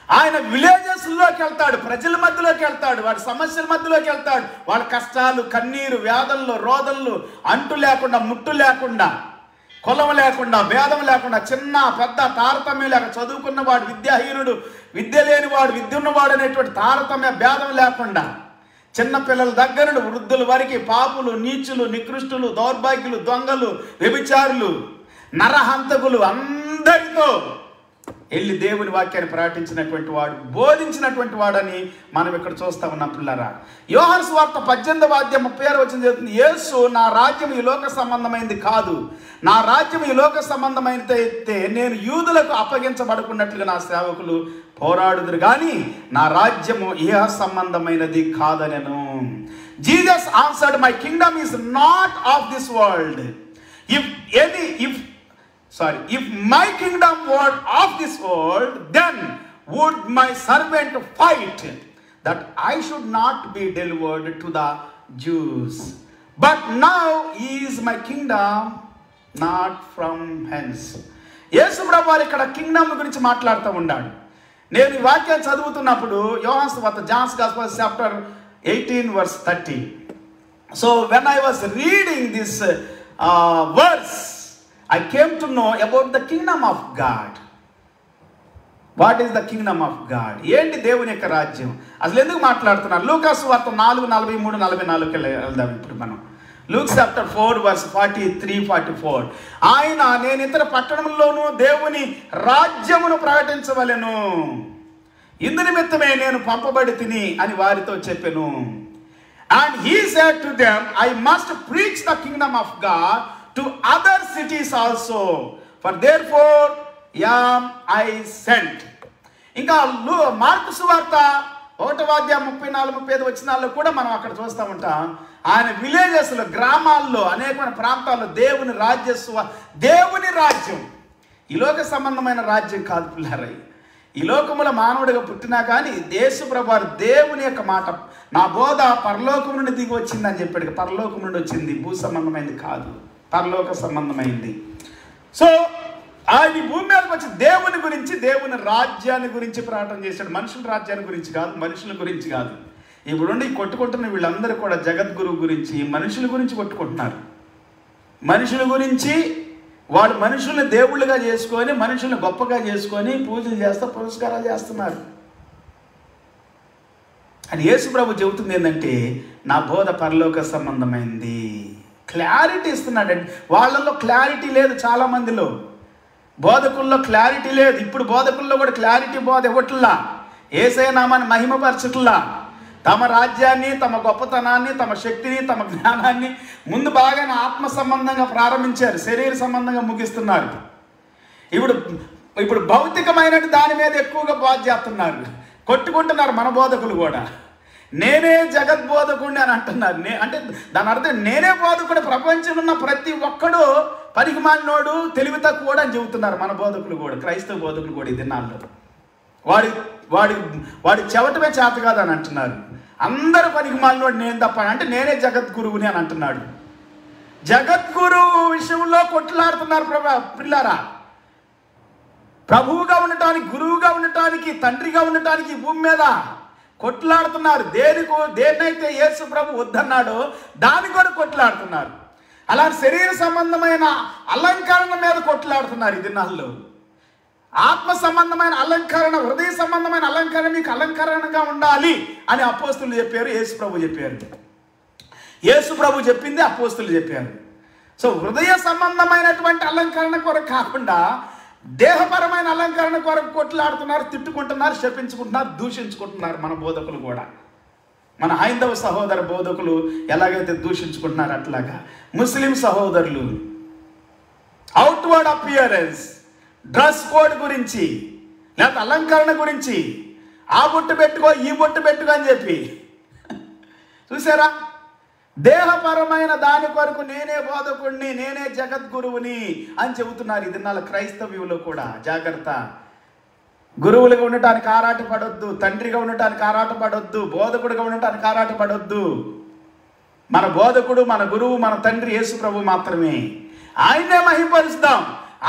ఆయన విలేజెస్లోకి వెళ్తాడు, ప్రజల మధ్యలోకి వెళ్తాడు, వాడి సమస్యల మధ్యలోకి వెళ్తాడు. వాళ్ళ కష్టాలు, కన్నీరు, వ్యాధుల్లో, రోదనలు, అంటు లేకుండా, ముట్టు లేకుండా, కులం లేకుండా, భేదం లేకుండా, చిన్న పెద్ద తారతమ్యం లేక, చదువుకున్నవాడు విద్యాహీనుడు, విద్య లేనివాడు, విద్య ఉన్నవాడు అనేటువంటి తారతమ్య భేదం లేకుండా, చిన్న పిల్లల దగ్గర వృద్ధుల వరకు, పాపులు, నీచులు, నికృష్టులు, దౌర్భాగ్యులు, దొంగలు, వ్యభిచారులు, నరహంతకులు అందరితో వెళ్ళి దేవుని వాక్యాన్ని ప్రకటించినటువంటి వాడు, బోధించినటువంటి వాడని మనం ఇక్కడ చూస్తా ఉన్నాం పిల్లరా. యోహాను సువార్త 18వ అధ్యాయం 36వ వచనం చెబుతుంది, యేసు నా రాజ్యం ఈ లోక సంబంధమైనది కాదు, నా రాజ్యం ఈ లోక సంబంధమైనదైతే నేను యూదులకు అప్పగించబడుకున్నట్లుగా నా సేవకులు పోరాడుదురు కానీ నా రాజ్యము ఇహ సంబంధమైనది కాదనెను. Jesus answered, my kingdom is not of this world. If my kingdom were of this world, then would my servant fight that I should not be delivered to the Jews. But now is my kingdom not from hence. యేసు ప్రభువు ఇక్కడ Kingdom గురించి మాట్లాడుతూ ఉన్నాడు. నేను ఈ వాక్యాన్ని చదువుతున్నప్పుడు యోహాను సువార్త Johne's gospel chapter 18 verse 30. So when I was reading this verse, I came to know about the kingdom of God. What is the kingdom of God? ఏంటి దేవుని యొక్క రాజ్యం? అసలు ఎందుకు మాట్లాడుతున్నారు? లూకా సువార్త 4:43-44 వెళ్దాం ఇప్పుడు మనం. Luke chapter 4 verse 43-44. ఆయన నేను ఇతర పట్టణంలోనూ దేవుని రాజ్యమును ప్రకటించవలెను, ఇందు నిమిత్తమే నేను పంపబడి తిని అని వారితో చెప్పెను. And he said to them, I must preach the kingdom of God to other cities also, for therefore am I sent. ఇంకా మార్కు సువార్త 1:34-35 వచనాల్లో కూడా మనం అక్కడ చూస్తూ ఉంటాం. ఆయన విలేజెస్లో, గ్రామాల్లో, అనేకమైన ప్రాంతాల్లో దేవుని దేవుని రాజ్యం, ఈ లోక సంబంధమైన రాజ్యం కాదు పిల్లరై. ఈ లోకములో మానవుడిగా పుట్టినా కానీ యేసు ప్రభువు దేవుని యొక్క మాట, నా బోధ పరలోకం నుండి దిగి వచ్చిందని చెప్పాడు. పరలోకం నుండి వచ్చింది, భూ సంబంధమైంది కాదు, పరలోక సంబంధమైంది. సో ఆయన భూమి మీదకి వచ్చి దేవుని గురించి, దేవుని రాజ్యాన్ని గురించి ప్రకటన చేశాడు. మనుషుల రాజ్యాన్ని గురించి కాదు, మనుషుల గురించి కాదు. ఇప్పుడుండి కొట్టుకుంటున్న వీళ్ళందరూ కూడా జగద్గురువు గురించి, మనుషుల గురించి కొట్టుకుంటున్నారు. మనుషుల గురించి, వాళ్ళు మనుషుల్ని దేవుళ్ళుగా చేసుకొని, మనుషుల్ని గొప్పగా చేసుకొని పూజలు చేస్తూ పురస్కారాలు చేస్తున్నారు. అని యేసు ప్రభు చెబుతుంది ఏంటంటే, నా బోధ పరలోక సంబంధమైంది. క్లారిటీ ఇస్తున్నాడండి. వాళ్ళల్లో క్లారిటీ లేదు, చాలామందిలో బోధకుల్లో క్లారిటీ లేదు. ఇప్పుడు బోధకుల్లో కూడా క్లారిటీ బోధ ఇవ్వట్లా, యేసయ్య నామాన్ని మహిమపరచట్లా. తమ రాజ్యాన్ని, తమ గొప్పతనాన్ని, తమ శక్తిని, తమ జ్ఞానాన్ని ముందు బాగానే ఆత్మ సంబంధంగా ప్రారంభించారు, శరీర సంబంధంగా ముగిస్తున్నారు. ఇప్పుడు భౌతికమైన దాని మీద ఎక్కువగా బోధ చేస్తున్నారు, కొట్టుకుంటున్నారు. మన బోధకులు కూడా నేనే జగద్బోధకుడిని అని అంటున్నారు. అంటే దాని అర్థం నేనే బోధకుడు, ప్రపంచంలో ఉన్న ప్రతి ఒక్కడు పనికిమాలినోడు, తెలివి తక్కువ అని చెబుతున్నారు మన బోధకులు కూడా, క్రైస్తవ బోధకులు కూడా. ఈ దినాల్లో వాడి చెవటమే చేత కాదని అంటున్నారు. అందరూ పనికిమాలినోడు నేను తప్ప, అంటే నేనే జగద్గురువుని అని అంటున్నాడు. జగద్గురువు విషయంలో కొట్లాడుతున్నారు పిల్లారా. ప్రభువుగా ఉండటానికి, గురువుగా ఉండటానికి, తండ్రిగా ఉండటానికి భూమి మీద కొట్లాడుతున్నారు. దేన్నైతే యేసు ప్రభు వద్దన్నాడో దాని కొరకు కొట్లాడుతున్నారు. అలా శరీర సంబంధమైన అలంకరణ మీద కొట్లాడుతున్నారు ఈ దినాల్లో. ఆత్మ సంబంధమైన అలంకరణ, హృదయ సంబంధమైన అలంకరణ మీకు అలంకరణగా ఉండాలి అని అపోస్తులు చెప్పారు, యేసు ప్రభు చెప్పారు. యేసు ప్రభు చెప్పింది అపోస్తులు చెప్పారు. సో హృదయ సంబంధమైనటువంటి అలంకరణ కొరకు కాకుండా దేహపరమైన అలంకరణ కొరకు కొట్లాడుతున్నారు, తిట్టుకుంటున్నారు, శపించుకుంటున్నారు, దూషించుకుంటున్నారు మన బోధకులు కూడా. మన హైందవ సహోదర బోధకులు ఎలాగైతే దూషించుకుంటున్నారు అట్లాగా ముస్లిం సహోదరులు అవుట్వర్డ్ అపియరెన్స్, డ్రెస్ కోడ్ గురించి, లేకపోతే అలంకరణ గురించి, ఆ బొట్టు పెట్టుకో, ఈ బొట్టు పెట్టుకో అని చెప్పి చూసారా. దేహపరమైన దాని కొరకు నేనే బోధకుడిని, నేనే జగద్గురువుని అని చెబుతున్నారు ఈ దినాల క్రైస్తవ్యులు కూడా. జాగ్రత్త. గురువులుగా ఉండటానికి ఆరాటపడొద్దు, తండ్రిగా ఉండటానికి ఆరాటపడొద్దు, బోధకుడిగా ఉండటానికి ఆరాటపడొద్దు. మన బోధకుడు, మన గురువు, మన తండ్రి యేసు ప్రభు మాత్రమే. ఆయన్నే మహిమపరుచుదాం,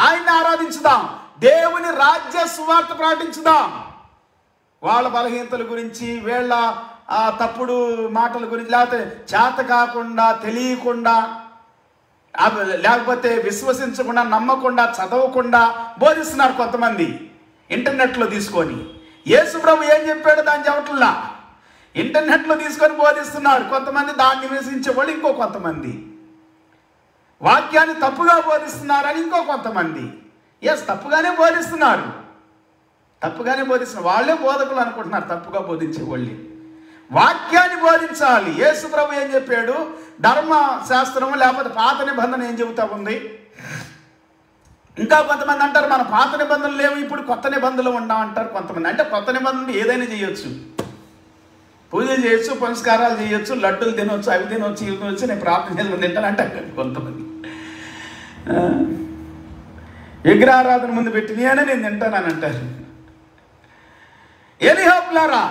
ఆయన్ని ఆరాధించుదాం, దేవుని రాజ్య సువార్త ప్రకటించుదాం. వాళ్ళ బలహీనతల గురించి, వీళ్ళ తప్పుడు మాటల గురించి, లేకపోతే చేత కాకుండా, తెలియకుండా, లేకపోతే విశ్వసించకుండా, నమ్మకుండా, చదవకుండా బోధిస్తున్నారు కొంతమంది ఇంటర్నెట్లో తీసుకొని. యేసు ప్రభు ఏం చెప్పాడు దాన్ని చెప్పట్లా, ఇంటర్నెట్లో తీసుకొని బోధిస్తున్నారు కొంతమంది. దాన్ని విమర్శించే వాళ్ళు ఇంకో కొంతమంది, వాక్యాన్ని తప్పుగా బోధిస్తున్నారని ఇంకో కొంతమంది. తప్పుగానే బోధిస్తున్నారు, వాళ్ళే బోధకులు అనుకుంటున్నారు, తప్పుగా బోధించే వాళ్ళు. వాక్యాన్ని బోధించాలి. యేసు ప్రభు ఏం చెప్పాడు, ధర్మశాస్త్రము లేకపోతే పాత నిబంధన ఏం చెబుతా ఉంది. ఇంకా కొంతమంది అంటారు మన పాత నిబంధనలు లేవు, ఇప్పుడు కొత్త నిబంధనలు ఉన్నామంటారు కొంతమంది. అంటే కొత్త నిబంధనలు ఏదైనా చేయొచ్చు, పూజలు చేయొచ్చు, పునస్కారాలు చేయొచ్చు, లడ్డూలు తినవచ్చు, అవి తినవచ్చు, ఇవి తినవచ్చు, నేను ప్రార్థన చేసుకుని తింటానంటే కొంతమంది. విగ్రహారాధన ముందు పెట్టినయనే నేను తింటానని అంటారు. ఎనిహోపులారా,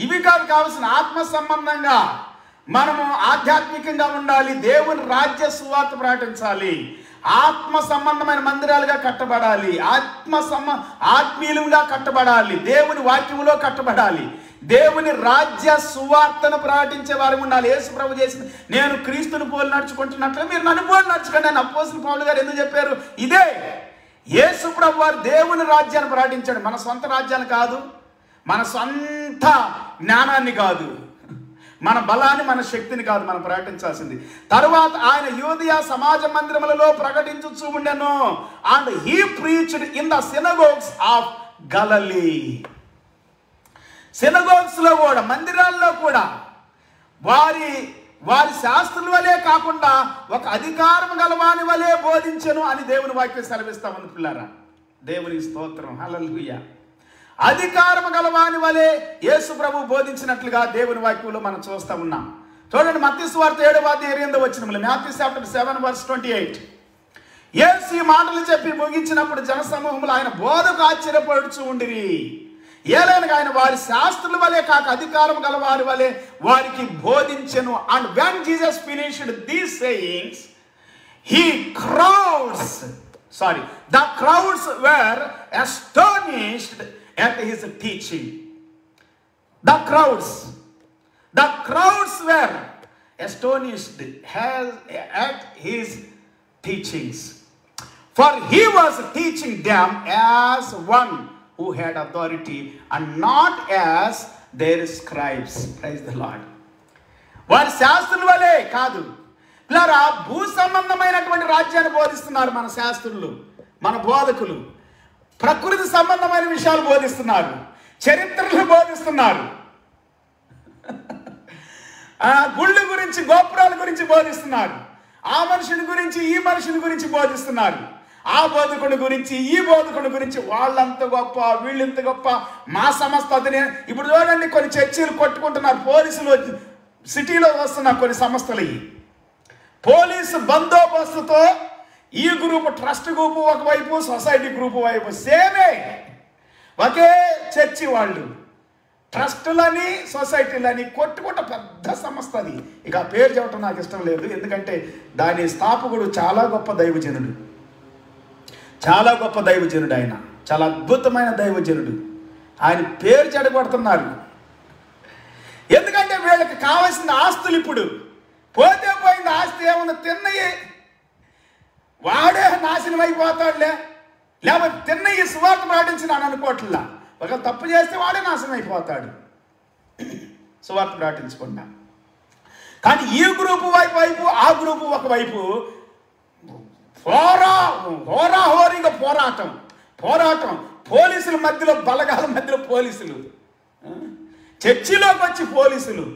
ఇవి కాదు కావాల్సిన ఆత్మ సంబంధంగా మనము ఆధ్యాత్మికంగా ఉండాలి, దేవుని రాజ్య సువార్త ప్రకటించాలి, ఆత్మ సంబంధమైన మందిరాలుగా కట్టబడాలి, ఆత్మీయులుగా కట్టబడాలి, దేవుని వాక్యములో కట్టబడాలి, దేవుని రాజ్య సువార్తను ప్రకటించే వారు ఉండాలి. యేసు ప్రభు చేసింది, నేను క్రీస్తుని పోలి నడుచుకుంటున్నట్లు మీరు నన్ను పోలి నడుచుకోండి అని అపోస్తలుడు పౌలు గారు ఎందుకు చెప్పారు? ఇదే యేసు ప్రభు వారు దేవుని రాజ్యాన్ని ప్రకటించాడు. మన సొంత రాజ్యాన్ని కాదు, మన సొంత జ్ఞానాన్ని కాదు, మన బలాన్ని, మన శక్తిని కాదు మనం ప్రకటించాల్సింది. తరువాత ఆయన యూదయ సమాజ మందిరములలో ప్రకటించుచూ ఉండెను. And he preached in the synagogues of Galilee. Synagogues లో కూడా, మందిరాల్లో కూడా వారి శాస్త్రుల వలె కాకుండా ఒక అధికారం గలవాని వలె బోధించెను అని దేవుని వాక్యం సెలవిస్తామని పిల్లారా. దేవుని స్తోత్రం, హల్లెలూయా. అధికారం గలవాని వలె యేసు ప్రభు బోధించినట్లుగా దేవుని వాక్యంలో మనం చూస్తూ ఉన్నాం. చూడండి, మత్తయి సువార్త 7:28 మాథ్యూ చాప్టర్ 7:28. యేసు ఈ మాటలు చెప్పి ముగించినప్పుడు జనసమూహములు ఆయన బోధకు ఆశ్చర్యపడుచు ఉండిరి. ఏలైనగా ఆయన వారి శాస్త్రుల వలె కాక అధికారం గల వారి వలె వారికి బోధించెను. And when Jesus finished these sayings the crowds were astonished at his teaching. The crowds were astonished at his teachings, for he was teaching them as one who had authority and not as their scribes. Praise the Lord. వారి శాస్త్రుల వలె కాదు, ఇలా భూ సంబంధమైనటువంటి రాజ్యాన్ని బోధిస్తున్నారు మన శాస్త్రులు, మన బోధకులు. ప్రకృతి సంబంధమైన విషయాలు బోధిస్తున్నారు, చరిత్రలు బోధిస్తున్నారు, గుళ్ళు గురించి, గోపురాల గురించి బోధిస్తున్నారు, ఆ మనుషుని గురించి, ఈ మనుషుని గురించి బోధిస్తున్నారు, ఆ బోధకుడి గురించి, ఈ బోధకుడి గురించి. వాళ్ళంత గొప్ప, వీళ్ళంత గొప్ప, మా సంస్థ అతనే. ఇప్పుడు చూడండి, కొన్ని చర్చీలు కొట్టుకుంటున్నారు, పోలీసులు సిటీలో వస్తున్నారు కొన్ని సంస్థలు. పోలీసు బందోబస్తుతో ఈ గ్రూపు, ట్రస్ట్ గ్రూపు ఒకవైపు, సొసైటీ గ్రూపు వైపు, సేమే ఒకే చర్చి వాళ్ళు. ట్రస్టులని, సొసైటీలని కొట్టుకుంట పెద్ద సంస్థ అది. ఇక ఆ పేరు చెప్పడం నాకు ఇష్టం లేదు, ఎందుకంటే దాని స్థాపకుడు చాలా గొప్ప దైవజనుడు, చాలా గొప్ప దైవజనుడు. ఆయన చాలా అద్భుతమైన దైవజనుడు. ఆయన పేరు చెడగొడుతున్నారు. ఎందుకంటే వీళ్ళకి కావాల్సిన ఆస్తులు ఇప్పుడు పోతే పోయింది. ఆస్తి ఏమన్నా తిన్నయ్యి వాడే నాశనం అయిపోతాడులే, లేకపోతే తిన్నయ్యి సువార్త ప్రకటించినాను అనుకోవట్లా. ఒక తప్పు చేస్తే వాడే నాశనం అయిపోతాడు సువార్త ప్రకటించకుండా. కానీ ఈ గ్రూపు వైపు, ఆ గ్రూపు ఒకవైపు హోరాహోరీగా పోరాటం. పోలీసుల మధ్యలో, బలగాల మధ్యలో పోలీసులు, చర్చిలోకి వచ్చి పోలీసులు,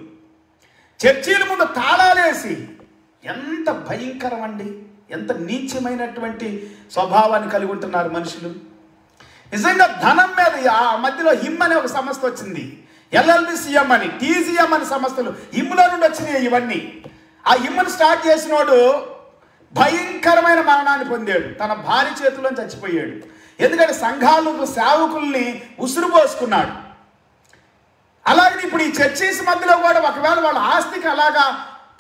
చర్చీల ముందు తాళాలేసి. ఎంత భయంకరం అండి, ఎంత నీచమైనటువంటి స్వభావాన్ని కలిగి ఉంటున్నారు మనుషులు. నిజంగా ధనం మీద ఆ మధ్యలో హిమ్ అనే ఒక సంస్థ వచ్చింది, LLBCM అని, TCM అని సంస్థలు హిమ్లో నుండి వచ్చినాయి ఇవన్నీ. ఆ హిమ్ను స్టార్ట్ చేసినోడు భయంకరమైన మరణాన్ని పొందాడు, తన భార్య చేతిలో చచ్చిపోయాడు. ఎందుకంటే సంఘాలకు, సేవకుల్ని ఉసురుపోసుకున్నాడు. అలాగే ఇప్పుడు ఈ చర్చీస్ మధ్యలో కూడా ఒకవేళ వాళ్ళ ఆస్తికి అలాగా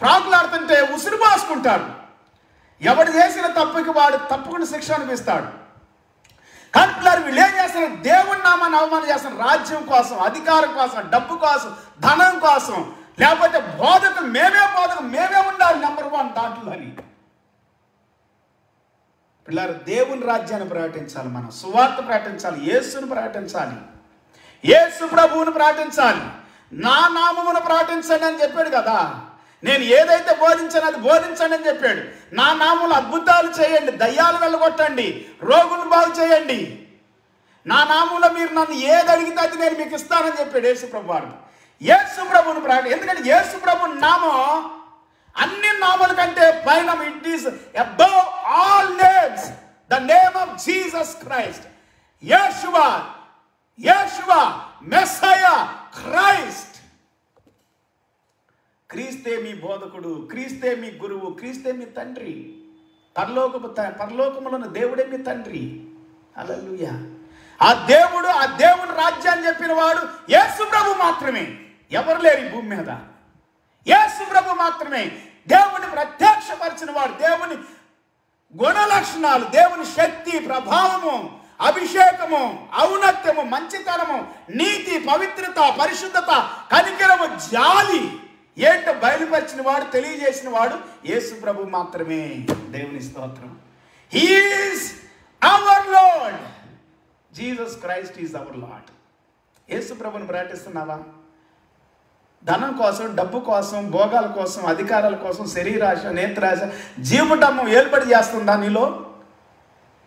ప్రాకులాడుతుంటే ఉసురుపోసుకుంటారు. ఎవడు చేసిన తప్పుకి వాడు తప్పకుండా శిక్ష అనిపిస్తాడు. కానీ వీళ్ళు ఏం చేస్తారు? దేవుని నామాన్ని అవమానం చేస్తారు, రాజ్యం కోసం, అధికారం కోసం, డబ్బు కోసం, ధనం కోసం. లేకపోతే బోధకులు, మేమే ఉండాలి నెంబర్ 1 దాంట్లో అని. పిల్లలు, దేవుని రాజ్యాన్ని ప్రకటించాలి, మనం సువార్త ప్రకటించాలి, యేసుని ప్రకటించాలి, యేసు ప్రభువుని ప్రకటించాలి. నా నామమును ప్రకటించండి అని చెప్పాడు కదా. నేను ఏదైతే బోధించాను అది బోధించండి అని చెప్పాడు. నా నామములు అద్భుతాలు చేయండి, దయ్యాలు వెళ్ళగొట్టండి, రోగులను బాగు చేయండి. నా నామంలో మీరు నన్ను ఏది అడిగితే అది నేను మీకు ఇస్తానని చెప్పాడు యేసు ప్రభు వారు. యేసు ప్రభువుని ప్రకటి, ఎందుకంటే యేసు ప్రభు నామం అన్ని నామాల కంటే పైన, it is above all names, the name of Jesus Christ. Yeshua Messiah Christ. క్రీస్తే మీ బోధకుడు, క్రీస్తే మీ గురువు, క్రీస్తే మీ తండ్రి. పరలోకములను దేవుడే మీ తండ్రి. హల్లెలూయా. ఆ దేవుని రాజ్యాన్ని చెప్పిన వాడు యేసు ప్రభు మాత్రమే. ఎవరు లేరు ఈ భూమి మీద. యేసు ప్రభు మాత్రమే దేవుని ప్రత్యక్షపరిచిన వాడు. దేవుని గుణ లక్షణాలు, దేవుని శక్తి, ప్రభావము, అభిషేకము, ఔన్నత్యము, మంచితనము, నీతి, పవిత్రత, పరిశుద్ధత, కనికరము, జాలి ఏంటో బయలుపరిచిన వాడు, తెలియజేసిన వాడు యేసు ప్రభు మాత్రమే. దేవుని స్తోత్రం. He is our Lord. Jesus Christ is our Lord. Yesu ప్రభుని ప్రకటిస్తున్నావా? ధనం కోసం, డబ్బు కోసం, భోగాల కోసం, అధికారాల కోసం, శరీరాశ, నేత్రాశ, జీవటము ఏర్పడి చేస్తుందా నీలో?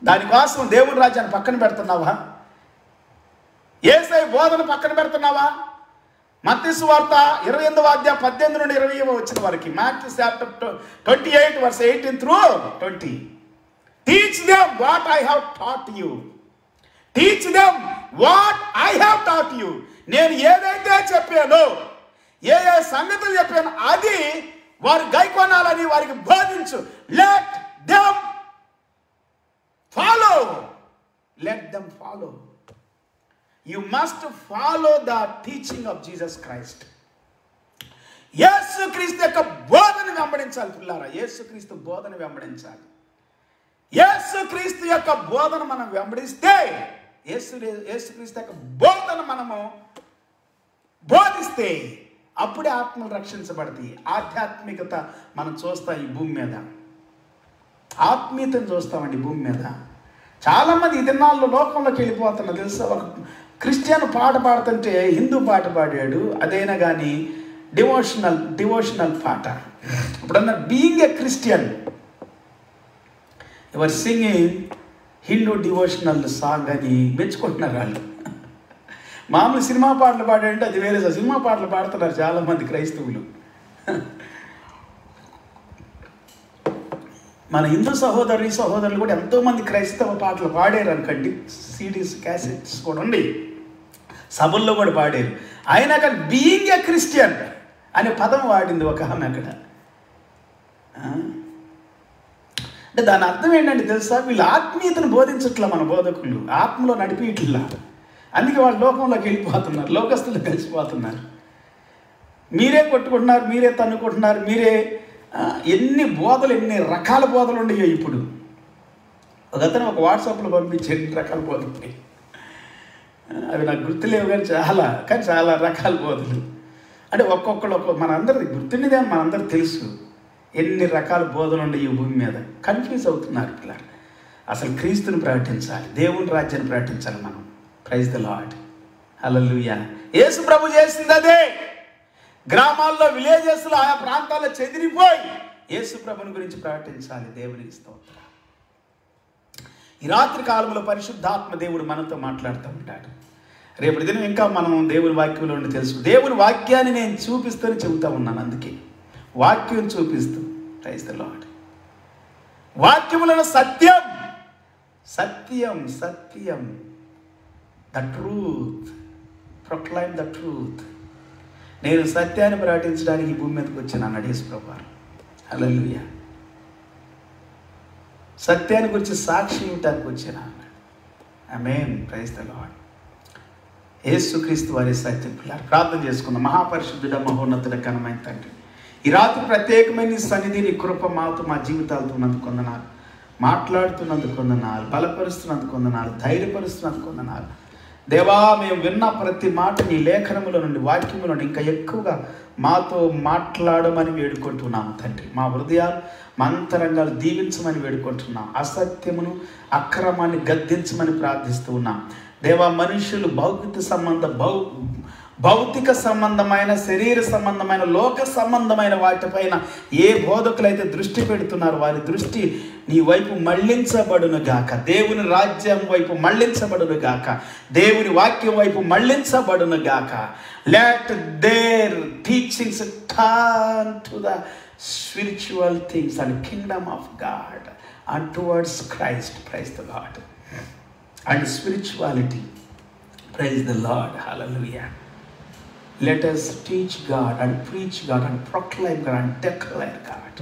దానికోసం దేవుని రాజ్యాన్ని పక్కన పెడుతున్నావా? యేసయ్య బోధన పక్కన పెడుతున్నావా? మత్తయి సువార్త 28వ అధ్యాయం 18 నుండి 20 వచ్చిన వరకు, Matthew chapter 28 verse 18 through 20. Teach them what I have taught you. Teach them what I have taught you. నేను ఏదైతే చెప్పానో, ఏ ఏ సంగతులు చెప్పాను అది వారు గైకొనాలని వారికి బోధించు. Let them follow. Let them follow. You must follow the teaching of Jesus Christ. Yesukristu యొక్క బోధన వెంబడించాలి పిల్లారా. యేసుక్రీస్తు బోధన వెంబడించాలి. యేసుక్రీస్తు యొక్క బోధన మనం వెంబడిస్తే, యేసుక్రీస్తు యొక్క బోధన మనము బోధిస్తే అప్పుడే ఆత్మలు రక్షించబడతాయి. ఆధ్యాత్మికత మనం చూస్తాం ఈ భూమి మీద, ఆత్మీయతను చూస్తామండి భూమి మీద. చాలామంది ఈ దినాల్లో లోకంలోకి వెళ్ళిపోతున్నారు తెలుసా. ఒక క్రిస్టియన్ పాట పాడుతుంటే హిందూ పాట పాడాడు, అదైనా కానీ డివోషనల్ పాట. ఇప్పుడన్నా being a Christian your singing Hindu devotional song అని మెచ్చుకుంటున్నారు వాళ్ళు. మామూలు సినిమా పాటలు పాడాడంటే అది వేరే. సినిమా పాటలు పాడుతున్నారు చాలామంది క్రైస్తవులు. మన హిందూ సహోదరులు కూడా ఎంతోమంది క్రైస్తవ పాటలు పాడారు అనుకోండి. సిడీస్, క్యాసెట్స్ కూడా ఉండి సభల్లో కూడా పాడారు. అయినా కానీ బీయింగ్ ఏ క్రిస్టియన్ అనే పదం వాడింది ఒక ఆమె అక్కడ. అంటే దాని అర్థం ఏంటంటే తెలుసా, వీళ్ళు ఆత్మీయతను బోధించట్లా మన బోధకులు, ఆత్మలో నడిపిట్లా. అందుకే వాళ్ళు లోకంలోకి వెళ్ళిపోతున్నారు, లోకస్తులు కలిసిపోతున్నారు. మీరే కొట్టుకుంటున్నారు, మీరే తన్నుకుంటున్నారు, మీరే ఎన్ని బోధలు, ఎన్ని రకాల బోధలు ఉండేయో ఇప్పుడు. ఒకతను ఒక వాట్సాప్లో పంపించి ఎన్ని రకాల బోధలు ఉన్నాయి, అవి నాకు గుర్తులేవు కానీ చాలా రకాల బోధలు. అంటే ఒక్కొక్కళ్ళు మనందరిది గుర్తుండేదే, మనందరికి తెలుసు ఎన్ని రకాల బోధలు ఉండేవి ఈ భూమి మీద. కన్ఫ్యూజ్ అవుతున్నారు పిల్లలు. అసలు క్రీస్తుని ప్రకటించాలి, దేవుని రాజ్యాన్ని ప్రకటించాలి మనం. Praise the lord. Hallelujah. Yesu ప్రభు చేసింది అదే. గ్రామాల్లో, విలేజెస్లో, ఆయా ప్రాంతాల్లో చెదిరిపోయి యేసు ప్రభుని గురించి ప్రకటించాలి. దేవునికి స్తోత్రం. ఈ రాత్రి కాలంలో పరిశుద్ధాత్మ దేవుడు మనతో మాట్లాడుతూ ఉంటాడు. రేపటి దినం ఇంకా మనం దేవుని వాక్యంలో ఉండి తెలుసు. దేవుని వాక్యాన్ని నేను చూపిస్తూనే చెబుతా ఉన్నాను. అందుకే వాక్యం చూపిస్తూ. Praise the Lord. వాక్యములను సత్యం, సత్యం, సత్యం, the truth, proclaim the truth. నేను సత్యాన్ని ప్రకటించడానికి ఈ భూమి మీదకి వచ్చాను అన్నాడు యేసు ప్రభువారు. హల్లెలూయా. సత్యాన్ని గురించి సాక్షి ఇవ్వడానికి వచ్చాను అన్నాడు. Amen. Praise the lord. Yesukristu వారి సత్యం. పిల్లలు ప్రార్థన చేసుకుందాం. మహాపరిశుద్ధుడ, మహోన్నతుడ, ఘనమైన తండ్రి, ఈ రాత్రి ప్రత్యేకమైన నీ సన్నిధి, నీ కృప మాతో, మా జీవితాలతో ఉన్నందుకు వందనాలు. మాట్లాడుతున్నందుకు వందనాలు, బలపరుస్తున్నందుకు వందనాలు, ధైర్యపరుస్తున్నందుకు వందనాలు. దేవా, మేము విన్న ప్రతి మాట నీ లేఖనముల నుండి, వాక్యముల నుండి ఇంకా ఎక్కువగా మాతో మాట్లాడమని వేడుకుంటున్నాము తండ్రి. మా హృదయాలు, మా అంతరంగాలు దీవించమని వేడుకుంటున్నాం. అసత్యమును, అక్రమాన్ని గద్దించమని ప్రార్థిస్తూ ఉన్నాం. దేవా, మనుషులు భౌతిక సంబంధమైన, శరీర సంబంధమైన, లోక సంబంధమైన వాటిపైన ఏ బోధకులైతే దృష్టి పెడుతున్నారు వారి దృష్టి నీ వైపు మళ్లించబడును గాక. దేవుని రాజ్యం వైపు మళ్లించబడును గాక. దేవుని వాక్యం వైపు మళ్లించబడును గాక. Let their teachings turn to the spiritual things and kingdom of God and towards Christ. Praise the lord. And spirituality. Praise the lord. Hallelujah. Let us teach God and preach God and proclaim God and declare God,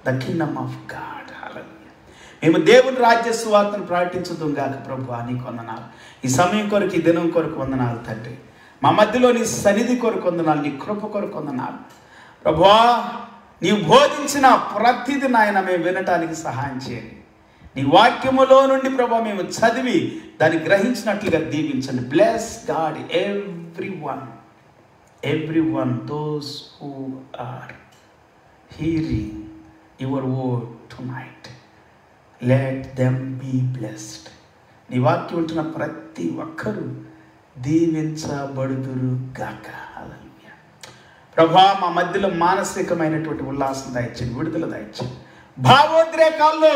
the kingdom of God. Hallelujah. మేము దేవుని రాజ్య సువార్తను ప్రకటించుదాం గాక. ప్రభువా, నీకు వందనాలు. ఈ సమయం కొరకు, ఈ దినం కొరకు వందనాలు తండ్రి. మా మధ్యలో నీ సన్నిధి కొరకు వందనాలు, నీ కృప కొరకు వందనాలు. ప్రభువా నీవు బోధించిన ప్రతిదీ నాయన మేము వినటానికి సహాయం చేయండి. నీ వాక్యములో నుండి ప్రభా మేము చదివి దాన్ని గ్రహించినట్లుగా దీవించండి. Bless God everyone those who are hearing your word tonight, let them be blessed. నీ వాక్యం ఉంటున్న ప్రతి ఒక్కరూ దీవించబడుదురు గాక. హల్లెలూయా. ప్రభా మా మధ్యలో మానసికమైనటువంటి ఉల్లాసం దయచేయండి, విడుదల దయచేయండి, భావోద్రేకాల్లో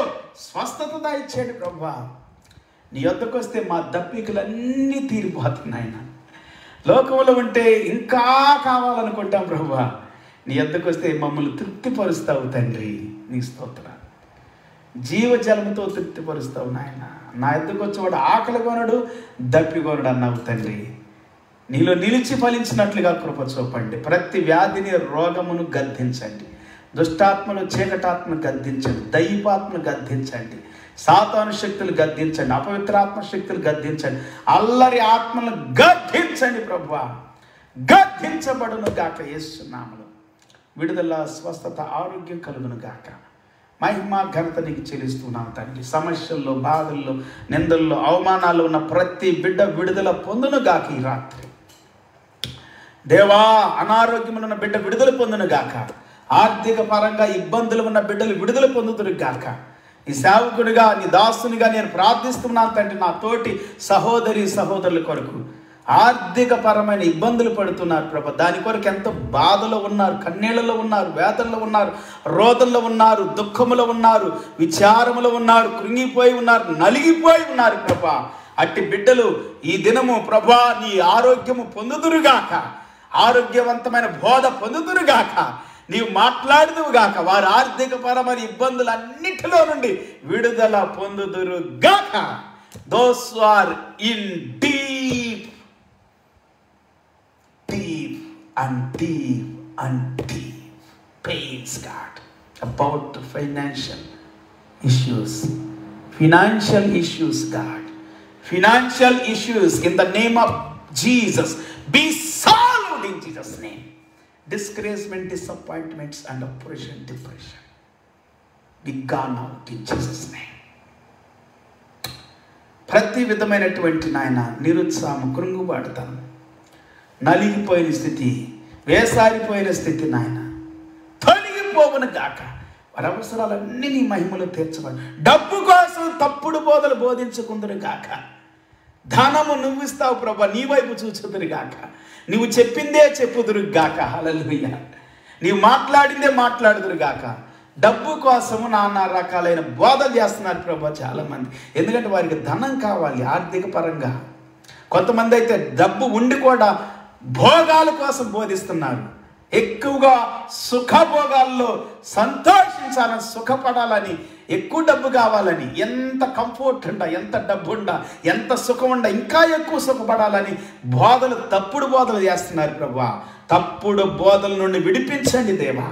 స్వస్థత దయచేయండి. ప్రభా నీ వద్దకు వస్తే మా దప్పికలన్నీ తీరిపోతున్నాయి. లోకంలో ఉంటే ఇంకా కావాలనుకుంటాం. ప్రభువా నీ వద్దకు వస్తే మమ్మల్ని తృప్తిపరుస్తావు తండ్రి. నీ స్తోత్రం. జీవజలముతో తృప్తిపరుస్తావు నాయన. నా వద్దకు వచ్చేవాడు ఆకలి కొనడు, దప్పికొనడు అన్నావు తండ్రి. నీలో నిలిచి ఫలించినట్లుగా కృప చూపండి. ప్రతి వ్యాధిని రోగమును గద్దించండి. దుష్టాత్మలు చీకటాత్మను గద్దించండి. దైవాత్మను గద్దించండి. సాతాను శక్తులు గద్దించండి. అపవిత్రాత్మ శక్తులు గద్దించండి. అల్లరి ఆత్మను గద్దించండి. ప్రభువా గద్దించబడును గాక. యేసు నామములో విడుదల, స్వస్థత, ఆరోగ్యం కలుగును గాక. మహిమ ఘనత నీకు చెల్లిస్తున్నాను తండ్రి. సమస్యల్లో, బాధల్లో, నిందల్లో, అవమానాల్లో ఉన్న ప్రతి బిడ్డ విడుదల పొందును గాక. ఈ రాత్రి దేవా అనారోగ్యమున్న బిడ్డ విడుదల పొందును గాక. ఆర్థిక పరంగా ఇబ్బందులు ఉన్న బిడ్డలు విడుదల పొందుతురు గాక. ఈ సేవకుడిగా, నీ దాసునిగా నేను ప్రార్థిస్తున్నాను తండ్రి. నా తోటి సహోదరుల కొరకు ఆర్థిక పరమైన ఇబ్బందులు పడుతున్నారు ప్రభా. దాని కొరకు ఎంతో బాధలో ఉన్నారు, కన్నీళ్లలో ఉన్నారు, వేదనలో ఉన్నారు, రోదనలో ఉన్నారు, దుఃఖములో ఉన్నారు, విచారములో ఉన్నారు, కృంగిపోయి ఉన్నారు, నలిగిపోయి ఉన్నారు ప్రభా. అట్టి బిడ్డలు ఈ దినము ప్రభా నీ ఆరోగ్యము పొందుదురుగాక. ఆరోగ్యవంతమైన బోధ పొందుదురుగాక. నీవు మాట్లాడుదువుగాక. వారి ఆర్థిక పరమైన ఇబ్బందులన్నిటిలో నుండి విడుదల పొందుదురుగాక. Those who are in deep pains, God, about financial issues, God, financial issues in the name of Jesus be solved in Jesus' name. Discouragement, disappointments and oppression, depression be gone out in Jesus' name. ప్రతి విధమైనటువంటి నాయన నిరుత్సాహం, కృంగుబాటుతనం, నలిగిపోయిన స్థితి, వేసారిపోయిన స్థితి నాయన తొలగిపోవును గాక. వారి అవసరాలన్నీ నీ మహిమలో తీర్చబడి డబ్బు కోసం తప్పుడు బోధలు బోధించుకుందురు గాక. ధనము నువ్వు ఇస్తావు ప్రభా, నీ వైపు చూచుదురు గాక. నువ్వు చెప్పిందే చెప్పుదురు గాక. హల్లెలూయా. నీవు మాట్లాడిందే మాట్లాడుదురు గాక. డబ్బు కోసము నానా రకాలైన బోధ చేస్తున్నారు ప్రభా చాలామంది. ఎందుకంటే వారికి ధనం కావాలి ఆర్థిక పరంగా. కొంతమంది అయితే డబ్బు ఉండి కూడా భోగాల కోసం బోధిస్తున్నారు. ఎక్కువగా సుఖభోగాల్లో సంతోషించాలని, సుఖపడాలని, ఎక్కువ డబ్బు కావాలని, ఎంత కంఫర్ట్ ఉండ, ఎంత డబ్బు ఉండ, ఎంత సుఖం ఉండ, ఇంకా ఎక్కువ సుఖపడాలని బోధలు, తప్పుడు బోధలు చేస్తున్నారు ప్రభా. తప్పుడు బోధల నుండి విడిపించండి దేవా.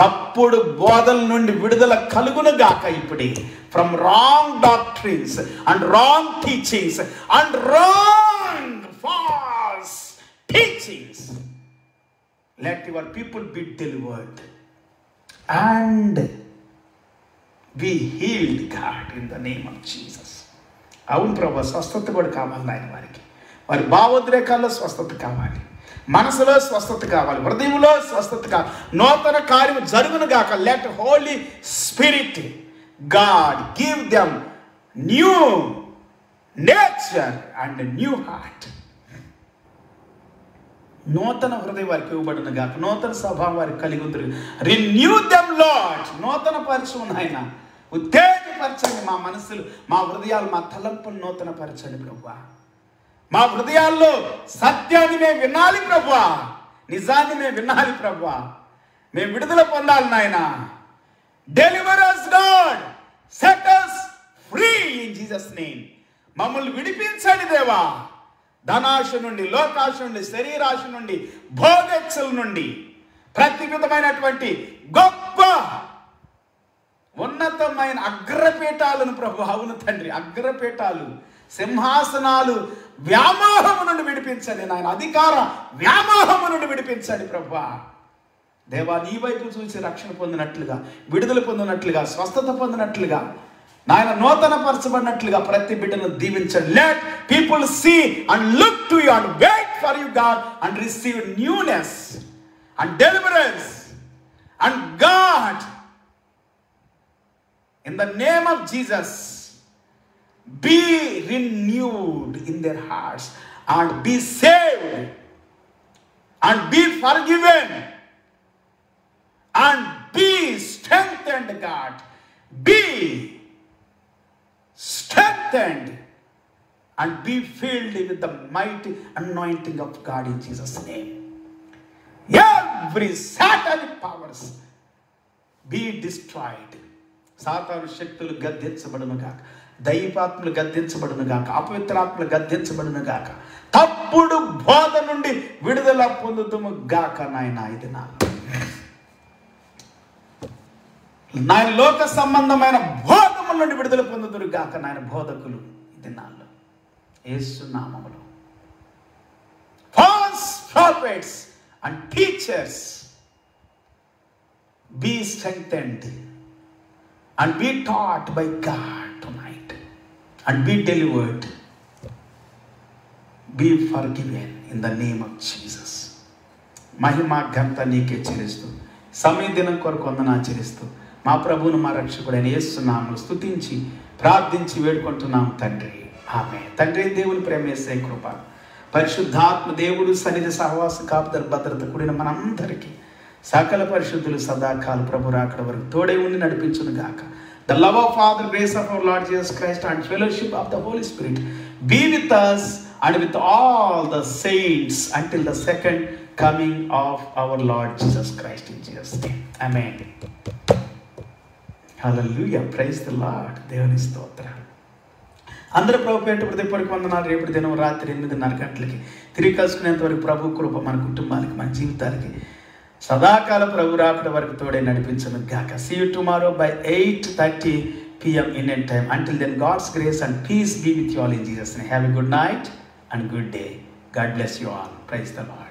తప్పుడు బోధల నుండి విడుదల కలుగును గాక ఇప్పుడే. From wrong doctrines and wrong teachings and wrong false teachings. Let your people be delivered and be healed, God, in the name of Jesus. అవును ప్రభా, స్వస్థత కూడా కావాలి నాయన. వారి భావోద్రేకాల్లో స్వస్థత కావాలి, మనసులో స్వస్థత కావాలి, హృదయంలో స్వస్థత కావాలి. నూతన కార్యం జరుగును గాక. Let holy spirit God give them new nature and new heart. నూతన హృదయం వారికి ఇవ్వబడును గాక. నూతన స్వభావం వారికి కలిగి ఉంది. Renew them lord. నూతన పరచు నాయన, ఉత్తేజపరచండి మా మనసులు, మా హృదయాలు, మా తలంపులు నూతన పరచండి ప్రభువా. మా హృదయాల్లో సత్యాన్ని మేము వినాలి ప్రభువా, నిజాన్ని మేము వినాలి ప్రభువా. మేము విడుదల పొందాలి నాయన. Deliver us God, set us free in Jesus name. మమ్మల్ని విడిపించండి దేవా. ధనాశ నుండి, లోకాశ నుండి, శరీరాశ నుండి, భోగేచ్ఛల నుండి, ప్రతి విధమైనటువంటి గొప్ప ఉన్నతమైన అగ్రపీఠాలను ప్రభు. అవును తండ్రి, అగ్రపీఠాలు, సింహాసనాలు, వ్యామోహము నుండి విడిపించండి నాయన. అధికార వ్యామోహము నుండి విడిపించండి ప్రభు. దేవా నీ వైపు చూసి రక్షణ పొందినట్లుగా, విడుదల పొందినట్లుగా, స్వస్థత పొందినట్లుగా, నాయన నూతన పరచబడినట్లుగా ప్రతి బిడ్డను దీవించండి. Let people see and look to you and wait for you God and receive newness and deliverance and God in the name of Jesus be renewed in their hearts and be saved and be forgiven and be strengthened. God, be strengthened and be filled with the mighty anointing of God in Jesus' name. Every satanic powers be destroyed. సాతాను శక్తులు గద్దించబడును గాక, దైవాత్మలు గద్దించబడును గాక, అపవిత్రాత్మలు గద్దించబడును గాక, తప్పుడు బోధ నుండి విడుదల పొందుతుము గాక. నాయన ఇది నాయన లోక సంబంధమైన బోధముల నుండి విడుదల పొందుతురు గాక. నాయన బోధకులు ఇది నాలో యేసు నామములో, false prophets and teachers be strengthened and be taught by God tonight and be delivered, be forgiven in the name of Jesus. మహిమ ఘనత నీకే చెల్లిస్తూ సమయ దినం కొరకు వందనాలు ఆచరిస్తూ మా ప్రభువును మా రక్షకుడైన యేసు నామములో స్తుతించి ప్రార్థించి వేడుకుంటున్నాం తండ్రి, ఆమేన్. తండ్రి దేవుని ప్రేమ, యేసయ్య కృప, పరిశుద్ధాత్మ దేవుడు సన్నిధి సహవాస కాపుదల భద్రత కూడిన మనందరికీ సకల పరిశుద్ధులు సదాకాలం ప్రభు రాకడ వరకు తోడే ఉండి నడిపించును గాక. The love of Father, grace of our Lord Jesus Christ and fellowship of the Holy Spirit be with us and with all the saints until the second coming of our Lord Jesus Christ, in Jesus' name. Amen. Hallelujah. Praise the Lord. దేవుని స్తోత్రం. అందరూ ప్రభు పేరిట హృదయపూర్వక వందనాలు. రేపటి దినం రాత్రి 8:30 గంటలకి తిరిగి కలుసుకునేంత వరకు ప్రభు కృప మన కుటుంబాలకి, మన జీవితాలకి సదాకాల ప్రభు రాకడ వరకు తోడే నడిపించను గాక. See you tomorrow by 8:30 p.m. Indian time. Until then, God's grace and peace be with you all in Jesus' name. Have a good night and good day. God bless you all. Praise the Lord.